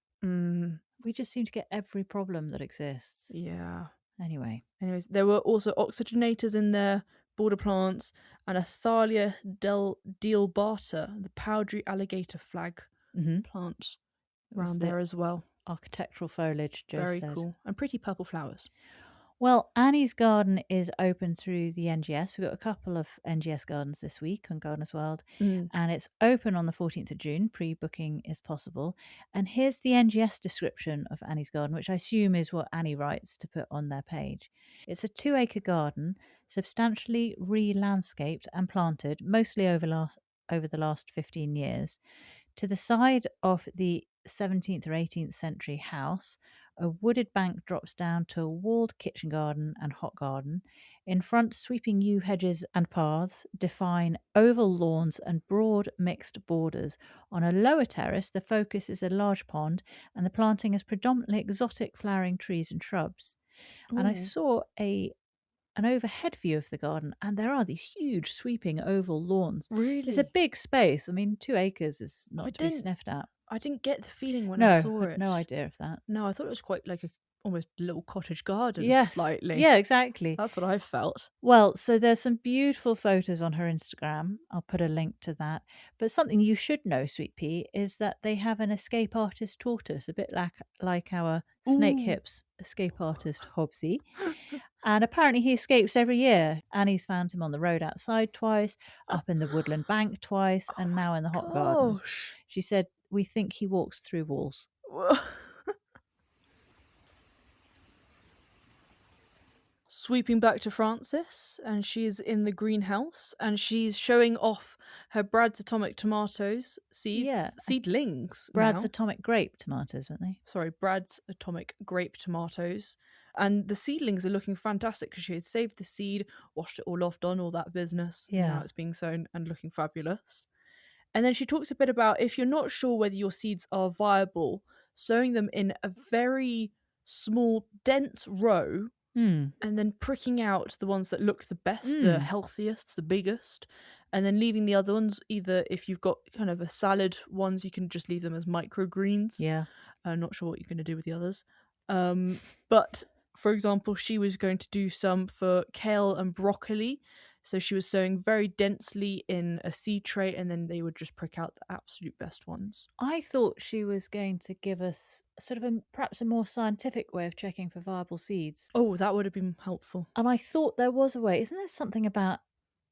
We just seem to get every problem that exists. Yeah. Anyways, there were also oxygenators in there, border plants, and a Thalia dealbata, the powdery alligator flag plant around there as well. Architectural foliage, Jo Very said. cool. And pretty purple flowers. Well, Annie's garden is open through the NGS. We've got a couple of NGS gardens this week on Gardeners World, and it's open on the 14th of June. Pre-booking is possible. And here's the NGS description of Annie's garden, which I assume is what Annie writes to put on their page. It's a 2-acre garden, substantially re-landscaped and planted, mostly over the last 15 years. To the side of the 17th or 18th century house, a wooded bank drops down to a walled kitchen garden and hot garden. In front, sweeping yew hedges and paths define oval lawns and broad mixed borders. On a lower terrace, the focus is a large pond, and the planting is predominantly exotic flowering trees and shrubs. Ooh. And I saw an overhead view of the garden, and there are these huge sweeping oval lawns. Really? It's a big space. I mean, 2 acres is not to be sniffed at. I didn't get the feeling when I saw it. No idea of that. No, I thought it was quite like almost a little cottage garden. Yes. Slightly. Yeah, exactly. That's what I felt. Well, so there's some beautiful photos on her Instagram. I'll put a link to that. But something you should know, Sweet Pea, is that they have an escape artist tortoise, a bit like our Snake Hips escape artist Hobbsy. And apparently he escapes every year. Annie's found him on the road outside twice, up in the woodland bank twice, and now in the hot garden. She said, "We think he walks through walls." Sweeping back to Frances, and she's in the greenhouse, and she's showing off her Brad's Atomic Tomatoes seedlings. Brad's Atomic Grape Tomatoes, aren't they? Sorry, Brad's Atomic Grape Tomatoes. And the seedlings are looking fantastic because she had saved the seed, washed it all off, done all that business. Yeah. And now it's being sown and looking fabulous. And then she talks a bit about if you're not sure whether your seeds are viable, sowing them in a very small, dense row, and then pricking out the ones that look the best, the healthiest, the biggest, and then leaving the other ones, either if you've got kind of a salad ones, you can just leave them as microgreens. Yeah. I'm not sure what you're going to do with the others. But, for example, she was going to do some for kale and broccoli. So she was sowing very densely in a seed tray, and then they would just prick out the absolute best ones. I thought she was going to give us sort of perhaps a more scientific way of checking for viable seeds. Oh, that would have been helpful. And I thought there was a way. Isn't there something about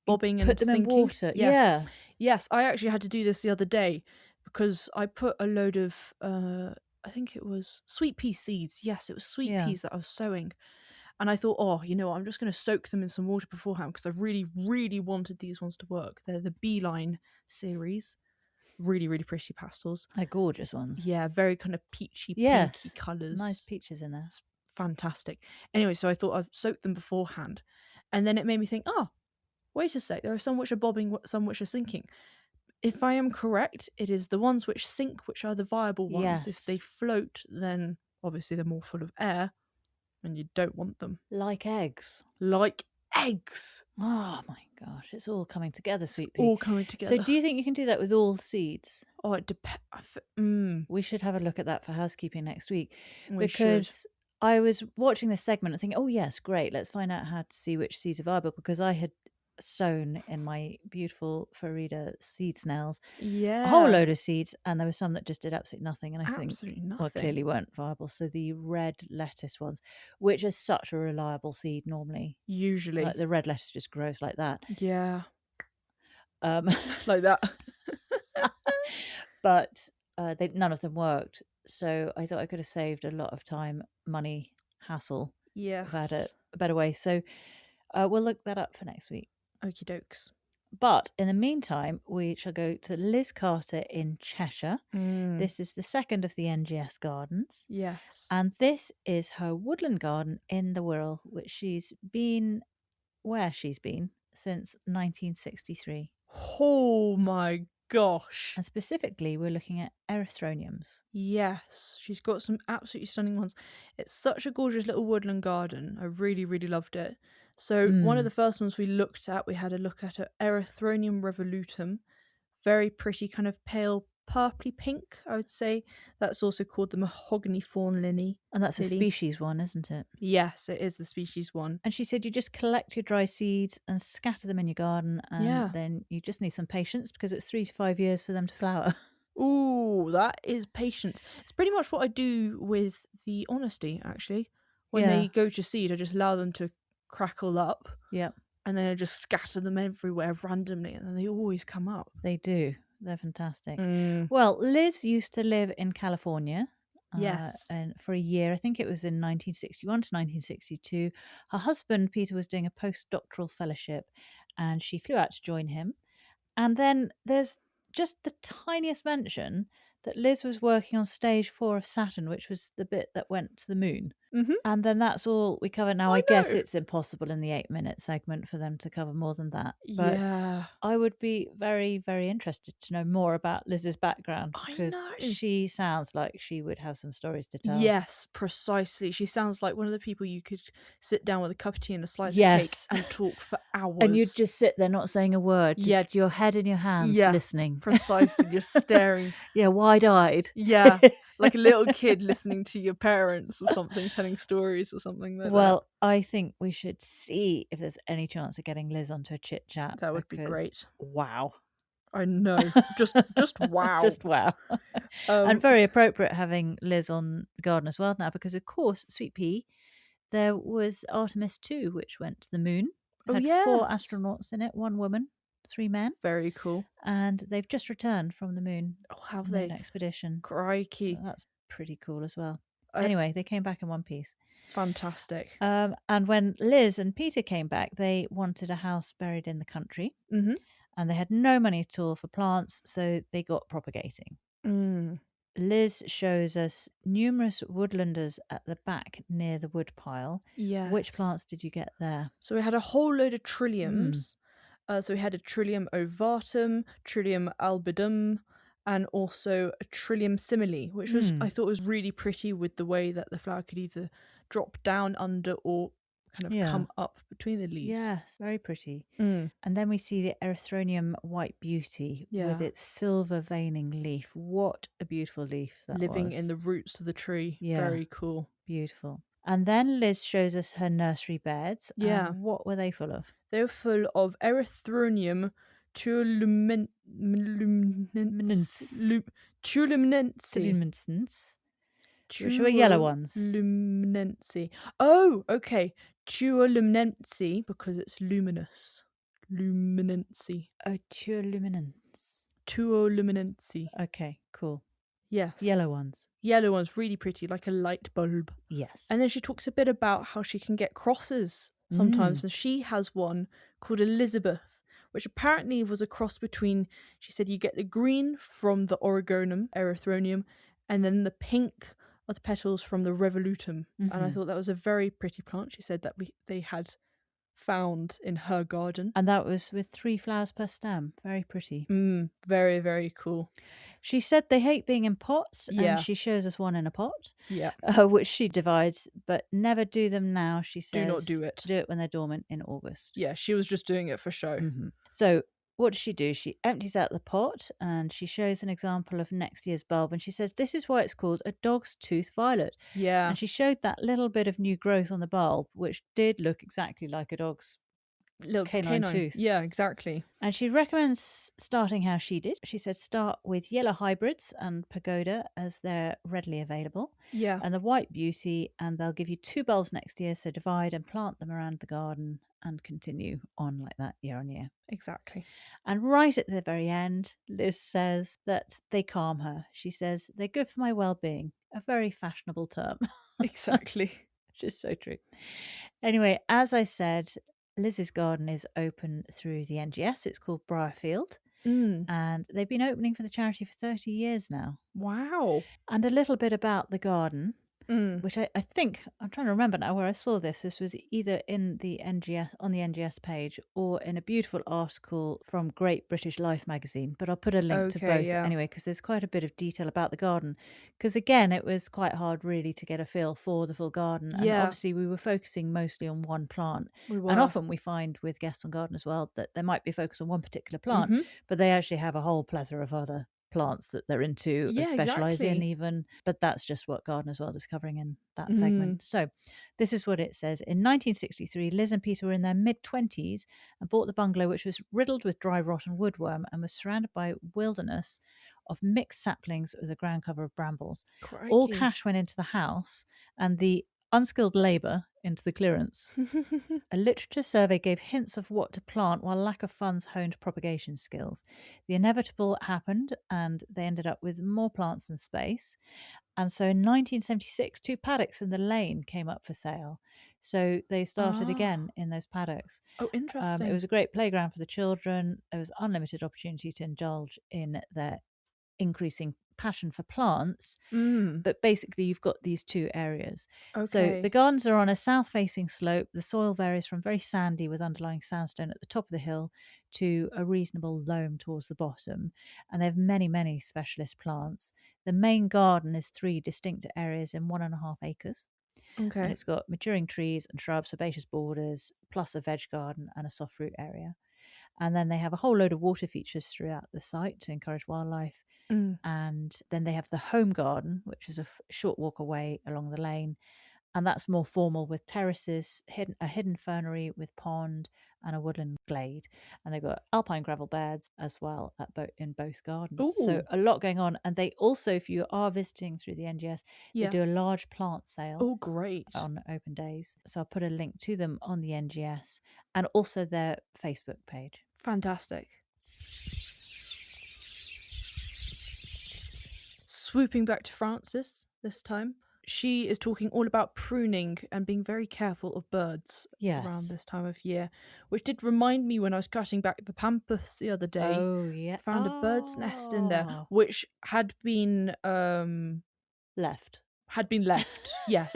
bobbing and put them sinking? In water? Yeah. Yes, I actually had to do this the other day because I put a load of, I think it was sweet pea seeds. Yes, it was sweet peas that I was sowing. And I thought, I'm just going to soak them in some water beforehand because I really, really wanted these ones to work. They're the Beeline series. Really, really pretty pastels. They're gorgeous ones. Yeah, very kind of peachy, pinky colours. Nice peaches in there. It's fantastic. Anyway, so I thought I'd soak them beforehand. And then it made me think, wait a sec. There are some which are bobbing, some which are sinking. If I am correct, it is the ones which sink, which are the viable ones. Yes. If they float, then obviously they're more full of air. And you don't want them. Like eggs. Like eggs. Oh my gosh, it's all coming together, Sweet Pea. All coming together. So do you think you can do that with all seeds? Oh, it depends. We should have a look at that for housekeeping next week. Because I was watching this segment and thinking, oh yes, great, let's find out how to see which seeds are viable, because I had sown in my beautiful Farida seed snails a whole load of seeds, and there were some that just did absolutely nothing, and I think clearly weren't viable. So the red lettuce ones, which is such a reliable seed normally, usually like the red lettuce just grows like that, like that. But none of them worked, so I thought I could have saved a lot of time, money, hassle. I've had a better way, so we'll look that up for next week. Okie dokes. But in the meantime, we shall go to Liz Carter in Cheshire. This is the second of the NGS gardens. Yes. And this is her woodland garden in the Wirral, which she's been since 1963. Oh my gosh. And specifically, we're looking at erythroniums. Yes, she's got some absolutely stunning ones. It's such a gorgeous little woodland garden. I really, really loved it. So one of the first ones we looked at, we had a look at Erythronium revolutum. Very pretty, kind of pale purpley pink, I would say. That's also called the mahogany fawn lily. And that's a species one, isn't it? Yes, it is the species one. And she said you just collect your dry seeds and scatter them in your garden, and then you just need some patience because it's 3 to 5 years for them to flower. Ooh, that is patience. It's pretty much what I do with the honesty, actually. When they go to seed, I just allow them to crackle up. Yep. And then I just scatter them everywhere randomly, and then they always come up. They do. They're fantastic. Well, Liz used to live in California. Yes. And for a year, I think it was in 1961 to 1962. Her husband, Peter, was doing a postdoctoral fellowship, and she flew out to join him. And then there's just the tiniest mention that Liz was working on stage 4 of Saturn, which was the bit that went to the moon. And then that's all we cover. Now, I guess it's impossible in the 8-minute segment for them to cover more than that. But I would be very, very interested to know more about Liz's background, because she sounds like she would have some stories to tell. Yes, precisely. She sounds like one of the people you could sit down with a cup of tea and a slice of cake and talk for hours. And you'd just sit there not saying a word, just your head in your hands listening. Precisely, just staring. Wide-eyed. Like a little kid listening to your parents or something, telling stories or something like that. Well, I think we should see if there's any chance of getting Liz onto a chit chat. That would be great. Wow. I know. Just wow. Just wow. And very appropriate having Liz on Garden as well now, because of course, Sweet Pea, there was Artemis 2, which went to the moon. Had 4 astronauts in it, 1 woman, 3 men. Very cool. And they've just returned from the moon. Oh, have they? An expedition. Crikey. So that's pretty cool as well. Anyway, they came back in one piece. Fantastic. And when Liz and Peter came back, they wanted a house buried in the country. And they had no money at all for plants, so they got propagating. Liz shows us numerous woodlanders at the back near the woodpile. Yes. Which plants did you get there? So we had a whole load of trilliums. So we had a Trillium ovatum, Trillium albidum, and also a Trillium simile, which was I thought was really pretty with the way that the flower could either drop down under or kind of come up between the leaves. Yes, very pretty. And then we see the Erythronium White Beauty with its silver veining leaf. What a beautiful leaf that Living in the roots of the tree. Very cool. Beautiful. And then Liz shows us her nursery beds. And what were they full of? They were full of Erythronium tuliminense. Which were yellow ones. Luminense. Oh, okay. Tuoluminense, because it's luminous. Luminense. Oh, tuoluminense. Tuoluminense. Okay, cool. Yes. Yellow ones. Yellow ones, really pretty, like a light bulb. Yes. And then she talks a bit about how she can get crosses sometimes. And she has one called Elizabeth, which apparently was a cross between, she said you get the green from the Oregonum, Erythronium, and then the pink of the petals from the Revolutum. And I thought that was a very pretty plant. She said that they had found in her garden. And that was with 3 flowers per stem. Very pretty. Very, very cool. She said they hate being in pots, and she shows us one in a pot, which she divides, but never do them now, she says. Do not do it. Do it when they're dormant in August. Yeah, she was just doing it for show. So what does she do? She empties out the pot, and she shows an example of next year's bulb, and she says this is why it's called a dog's tooth violet. Yeah. And she showed that little bit of new growth on the bulb, which did look exactly like a dog's little canine tooth. Yeah, exactly. And she recommends starting how she did. She said start with yellow hybrids and pagoda as they're readily available. Yeah. And the white beauty, and they'll give you 2 bulbs next year, so divide and plant them around the garden and continue on like that year on year. Exactly. And right at the very end, Liz says that they calm her. She says they're good for my well-being. A very fashionable term. Exactly. Which is so true. Anyway, as I said, Liz's garden is open through the NGS. It's called Briarfield. And they've been opening for the charity for 30 years now. Wow. And a little bit about the garden. which I think, I'm trying to remember now where I saw this. This was either in the NGS, on the NGS page, or in a beautiful article from Great British Life magazine. But I'll put a link to both anyway, because there's quite a bit of detail about the garden. Because again, it was quite hard really to get a feel for the full garden. And obviously we were focusing mostly on one plant. And often we find with guests on garden as well that there might be focus on one particular plant, but they actually have a whole plethora of other plants that they're into, specialize in even, but that's just what Gardener's World is covering in that segment. So this is what it says. In 1963, Liz and Peter were in their mid-20s and bought the bungalow, which was riddled with dry rot and woodworm and was surrounded by wilderness of mixed saplings with a ground cover of brambles. Crikey. All cash went into the house and the unskilled labour into the clearance. A literature survey gave hints of what to plant while lack of funds honed propagation skills. The inevitable happened and they ended up with more plants than space. And so in 1976, 2 paddocks in the lane came up for sale. So they started again in those paddocks. Oh, interesting. It was a great playground for the children. There was unlimited opportunity to indulge in their increasing passion for plants, but basically you've got these 2 areas. So the gardens are on a south facing slope. The soil varies from very sandy with underlying sandstone at the top of the hill to a reasonable loam towards the bottom, and they have many specialist plants. The main garden is 3 distinct areas in 1.5 acres. And it's got maturing trees and shrubs, herbaceous borders, plus a veg garden and a soft fruit area. And then they have a whole load of water features throughout the site to encourage wildlife. And then they have the home garden, which is a short walk away along the lane. And that's more formal with terraces, a hidden fernery with pond and a woodland glade. And they've got alpine gravel beds as well in both gardens. Ooh. So a lot going on. And they also, if you are visiting through the NGS, they do a large plant sale. Oh, great. On open days. So I'll put a link to them on the NGS and also their Facebook page. Fantastic. Swooping back to Frances this time. She is talking all about pruning and being very careful of birds around this time of year, which did remind me when I was cutting back the pampas the other day. Oh, yeah. Found a bird's nest in there, which had been left. Yes.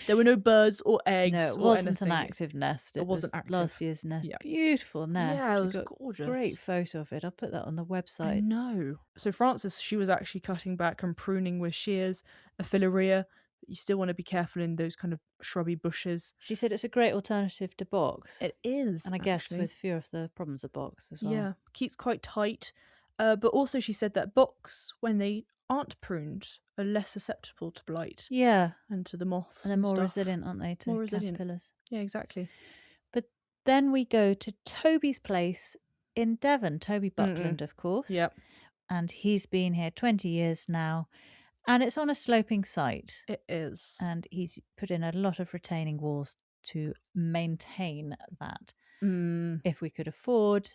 There were no birds or eggs. No, it wasn't an active nest. It wasn't active. Last year's nest. Yeah. Beautiful nest. Yeah, it was gorgeous. Great photo of it. I'll put that on the website. I know. So Frances, she was actually cutting back and pruning with shears, a filaria. You still want to be careful in those kind of shrubby bushes. She said it's a great alternative to box. It is. And I guess with fewer of the problems of box as well. Yeah, keeps quite tight. But also she said that box, when they aren't pruned, are less susceptible to blight. Yeah. And to the moths. And they're more resilient, aren't they, to caterpillars. Yeah, exactly. But then we go to Toby's place in Devon. Toby Buckland, of course. Yep. And he's been here 20 years now. And it's on a sloping site. It is. And he's put in a lot of retaining walls to maintain that. If we could afford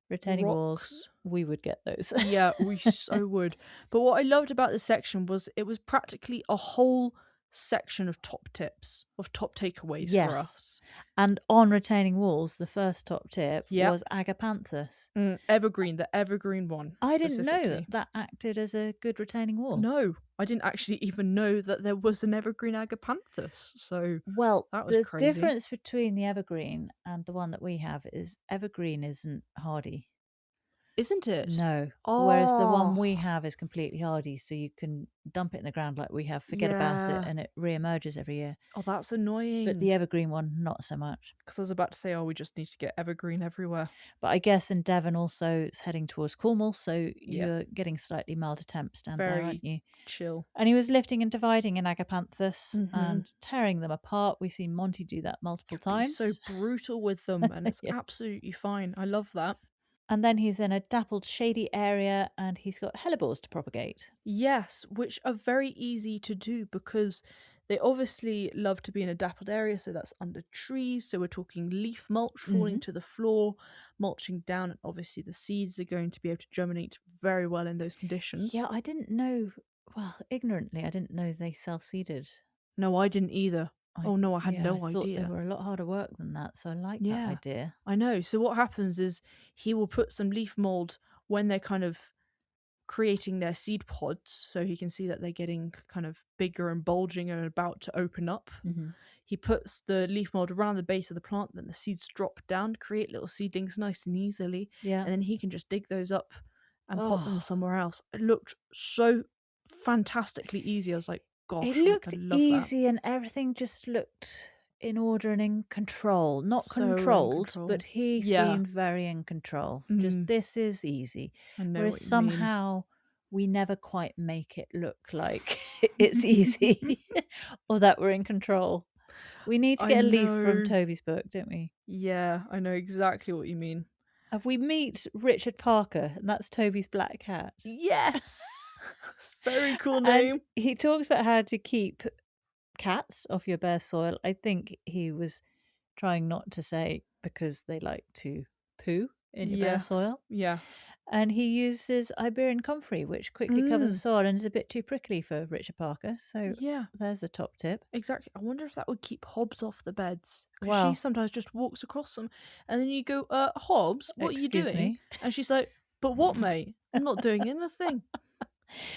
retaining walls, we would get those. Yeah, we so would. But what I loved about this section was it was practically a whole section of top tips, of top takeaways for us. And on retaining walls, the first top tip was agapanthus. Evergreen, the evergreen one. I didn't know that acted as a good retaining wall. No, I didn't actually even know that there was an evergreen agapanthus. So that was crazy. The difference between the evergreen and the one that we have is evergreen isn't hardy. Isn't it? No. Whereas the one we have is completely hardy, so you can dump it in the ground like we have, forget about it, and it re-emerges every year. Oh, that's annoying. But the evergreen one, not so much. Because I was about to say, we just need to get evergreen everywhere. But I guess in Devon also it's heading towards Cornwall, so you're getting slightly milder temps down there, aren't you? Chill. And he was lifting and dividing in agapanthus and tearing them apart. We've seen Monty do that multiple times. He's so brutal with them, and it's absolutely fine. I love that. And then he's in a dappled, shady area and he's got hellebores to propagate. Yes, which are very easy to do because they obviously love to be in a dappled area, so that's under trees. So we're talking leaf mulch falling to the floor, mulching down, and obviously the seeds are going to be able to germinate very well in those conditions. Yeah, I didn't know, ignorantly, I didn't know they self-seeded. No, I didn't either. I had no idea. I thought they were a lot harder work than that, so I like that idea. I know. So what happens is he will put some leaf mould when they're kind of creating their seed pods, so he can see that they're getting kind of bigger and bulging and about to open up. Mm-hmm. He puts the leaf mold around the base of the plant, then the seeds drop down, create little seedlings nice and easily. Yeah. And then he can just dig those up and pop them somewhere else. It looked so fantastically easy. I was like, gosh, it looked I love easy that. and everything just looked in order and in control. Not So controlled, in control. but he seemed very in control. Just, this is easy. I know Whereas what you somehow we never quite make it look like it's easy or that we're in control. We need to get a leaf from Toby's book, don't we? Yeah, I know exactly what you mean. Have we meet Richard Parker, and that's Toby's black cat? Yes! Very cool name. And he talks about how to keep cats off your bare soil. I think he was trying not to say because they like to poo in your bare soil. Yes. And he uses Iberian comfrey, which quickly covers the soil and is a bit too prickly for Richard Parker. So there's a top tip. Exactly. I wonder if that would keep Hobbs off the beds. Because Well, she sometimes just walks across them. And then you go, Hobbs, what are you doing? Me? And she's like, but what, mate? I'm not doing anything.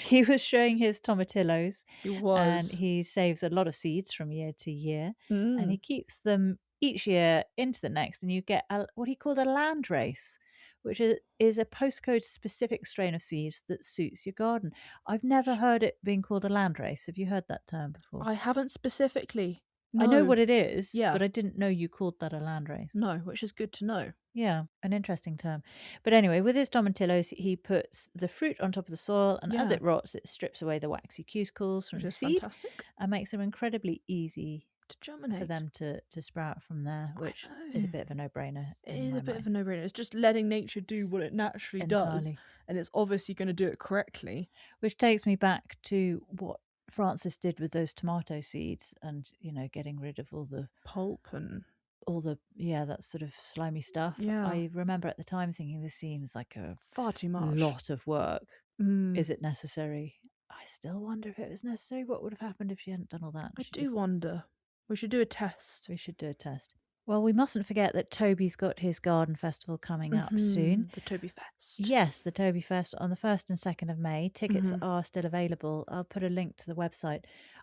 He was showing his tomatillos. He was. And he saves a lot of seeds from year to year. And he keeps them each year into the next, and you get what he called a land race, which is a postcode specific strain of seeds that suits your garden. I've never heard it being called a land race. Have you heard that term before? I haven't specifically. No. I know what it is, but I didn't know you called that a land race. No, which is good to know. Yeah, an interesting term. But anyway, with his tomatillos, he puts the fruit on top of the soil, and as it rots, it strips away the waxy cuticles from the seed and makes them incredibly easy to germinate for them to sprout from there, which is a bit of a no-brainer. It is a bit of a no-brainer. It's just letting nature do what it naturally does, and it's obviously going to do it correctly. Which takes me back to what Frances did with those tomato seeds, and getting rid of all the pulp and all the that sort of slimy stuff. I remember at the time thinking this seems like a far too much lot of work. Is it necessary? I still wonder if it was necessary. What would have happened if she hadn't done all that? I do wonder. We should do a test. Well, we mustn't forget that Toby's got his garden festival coming up soon. The Toby Fest. Yes, the Toby Fest on the 1st and 2nd of May. Tickets are still available. I'll put a link to the website.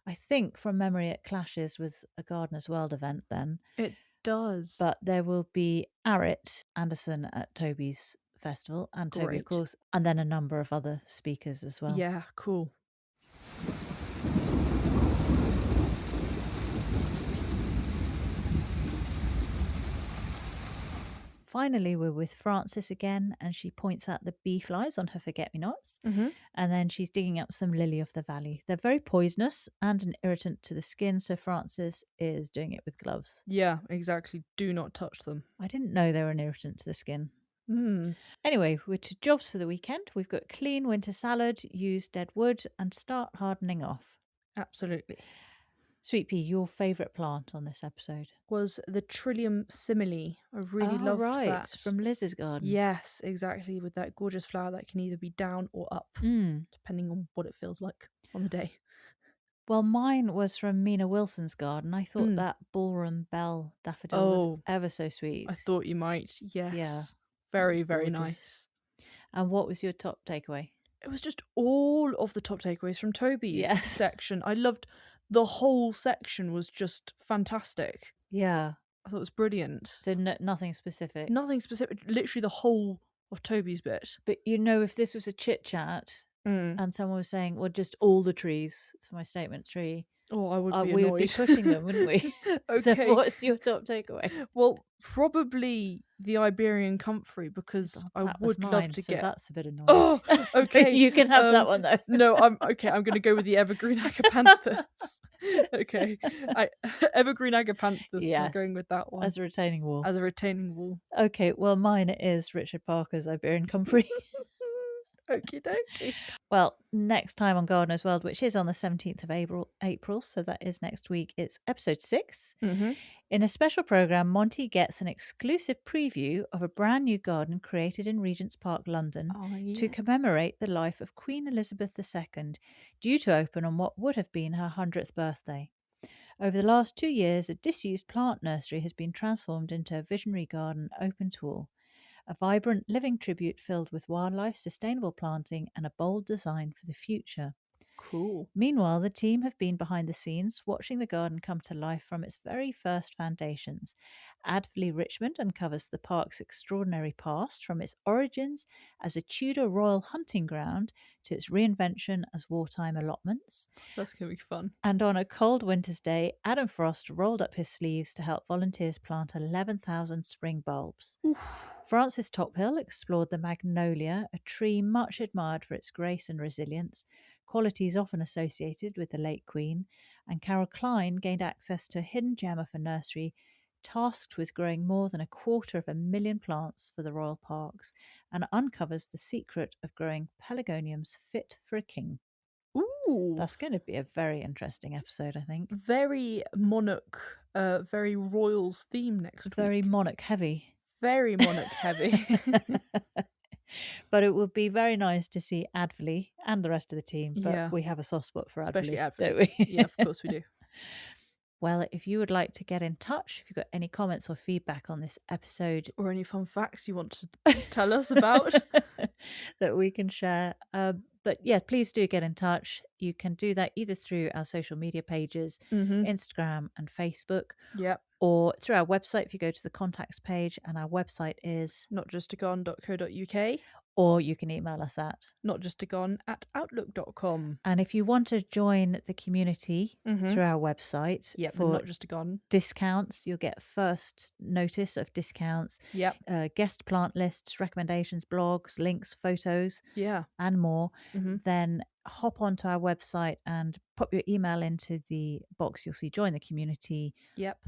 I think from memory it clashes with a Gardener's World event then. It does. But there will be Arit Anderson at Toby's festival, and Toby, of course, and then a number of other speakers as well. Yeah, cool. Finally, we're with Frances again, and she points out the bee flies on her forget-me-nots, and then she's digging up some lily of the valley. They're very poisonous and an irritant to the skin, so Frances is doing it with gloves. Yeah, exactly. Do not touch them. I didn't know they were an irritant to the skin. Anyway, we're to jobs for the weekend. We've got clean winter salad, use dead wood, and start hardening off. Absolutely. Sweet Pea, your favourite plant on this episode? Was the Trillium simile. I really loved that. From Liz's garden. Yes, exactly, with that gorgeous flower that can either be down or up, depending on what it feels like on the day. Well, mine was from Mena Wilson's garden. I thought that ballroom bell daffodil was ever so sweet. I thought you might, yes. Yeah. Very, very nice. And what was your top takeaway? It was just all of the top takeaways from Toby's section. I loved the whole section, was just fantastic. Yeah. I thought it was brilliant. So nothing specific? Nothing specific, literally the whole of Toby's bit. But if this was a chit-chat and someone was saying, well, just all the trees for my statement tree, I would be we annoyed. would be pushing them, wouldn't we? Okay. So what's your top takeaway? Well, probably the Iberian comfrey, because I would love to get. That's a bit annoying. Oh, okay. You can have that one though. No, I'm going to go with the evergreen agapanthus. Okay, evergreen agapanthus. Yes. I'm going with that one as a retaining wall. Okay, well, mine is Richard Parker's Iberian comfrey. Okie dokie. Well, next time on Gardener's World, which is on the 17th of April, so that is next week, it's episode 6. In a special programme, Monty gets an exclusive preview of a brand new garden created in Regent's Park, London, to commemorate the life of Queen Elizabeth II, due to open on what would have been her 100th birthday. Over the last 2 years, a disused plant nursery has been transformed into a visionary garden open to all. a vibrant living tribute filled with wildlife, sustainable planting, and a bold design for the future. Cool. Meanwhile, the team have been behind the scenes, watching the garden come to life from its very first foundations. Adderley Richmond uncovers the park's extraordinary past, from its origins as a Tudor royal hunting ground to its reinvention as wartime allotments. That's going to be fun. And on a cold winter's day, Adam Frost rolled up his sleeves to help volunteers plant 11,000 spring bulbs. Oof. Frances Tophill explored the magnolia, a tree much admired for its grace and resilience, qualities often associated with the late Queen, and Carol Klein gained access to a hidden gem of a nursery tasked with growing more than 250,000 plants for the royal parks, and uncovers the secret of growing pelargoniums fit for a king. Ooh. That's going to be a very interesting episode, I think. Very monarch, very royals theme next Very week. monarch heavy. Very monarch heavy. But it would be very nice to see Adderley and the rest of the team. But we have a soft spot for Especially Adderley, Adderley. don't we? Yeah, of course we do. Well, if you would like to get in touch, if you've got any comments or feedback on this episode, or any fun facts you want to tell us about that we can share. But yeah, please do get in touch. You can do that either through our social media pages, Instagram and Facebook. Yep. Or through our website if you go to the contacts page, and our website is notjustagon.co.uk. Or you can email us at notjustagon@outlook.com. And if you want to join the community through our website for Not Just a Gone discounts, you'll get first notice of discounts, guest plant lists, recommendations, blogs, links, photos, and more. Then hop onto our website and pop your email into the box. You'll see join the community.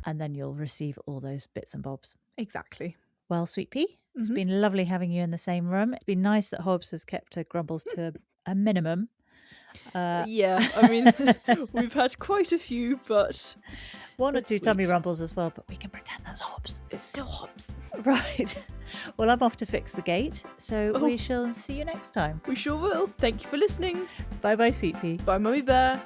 And then you'll receive all those bits and bobs. Exactly. Well, Sweet Pea, it's been lovely having you in the same room. It's been nice that Hobbs has kept her grumbles to a minimum. I mean, we've had quite a few, but one or two tummy rumbles as well, but we can pretend that's Hobbs. It's still Hobbs. Right. Well, I'm off to fix the gate, so we shall see you next time. We sure will. Thank you for listening. Bye-bye, Sweet Pea. Bye, Mummy Bear.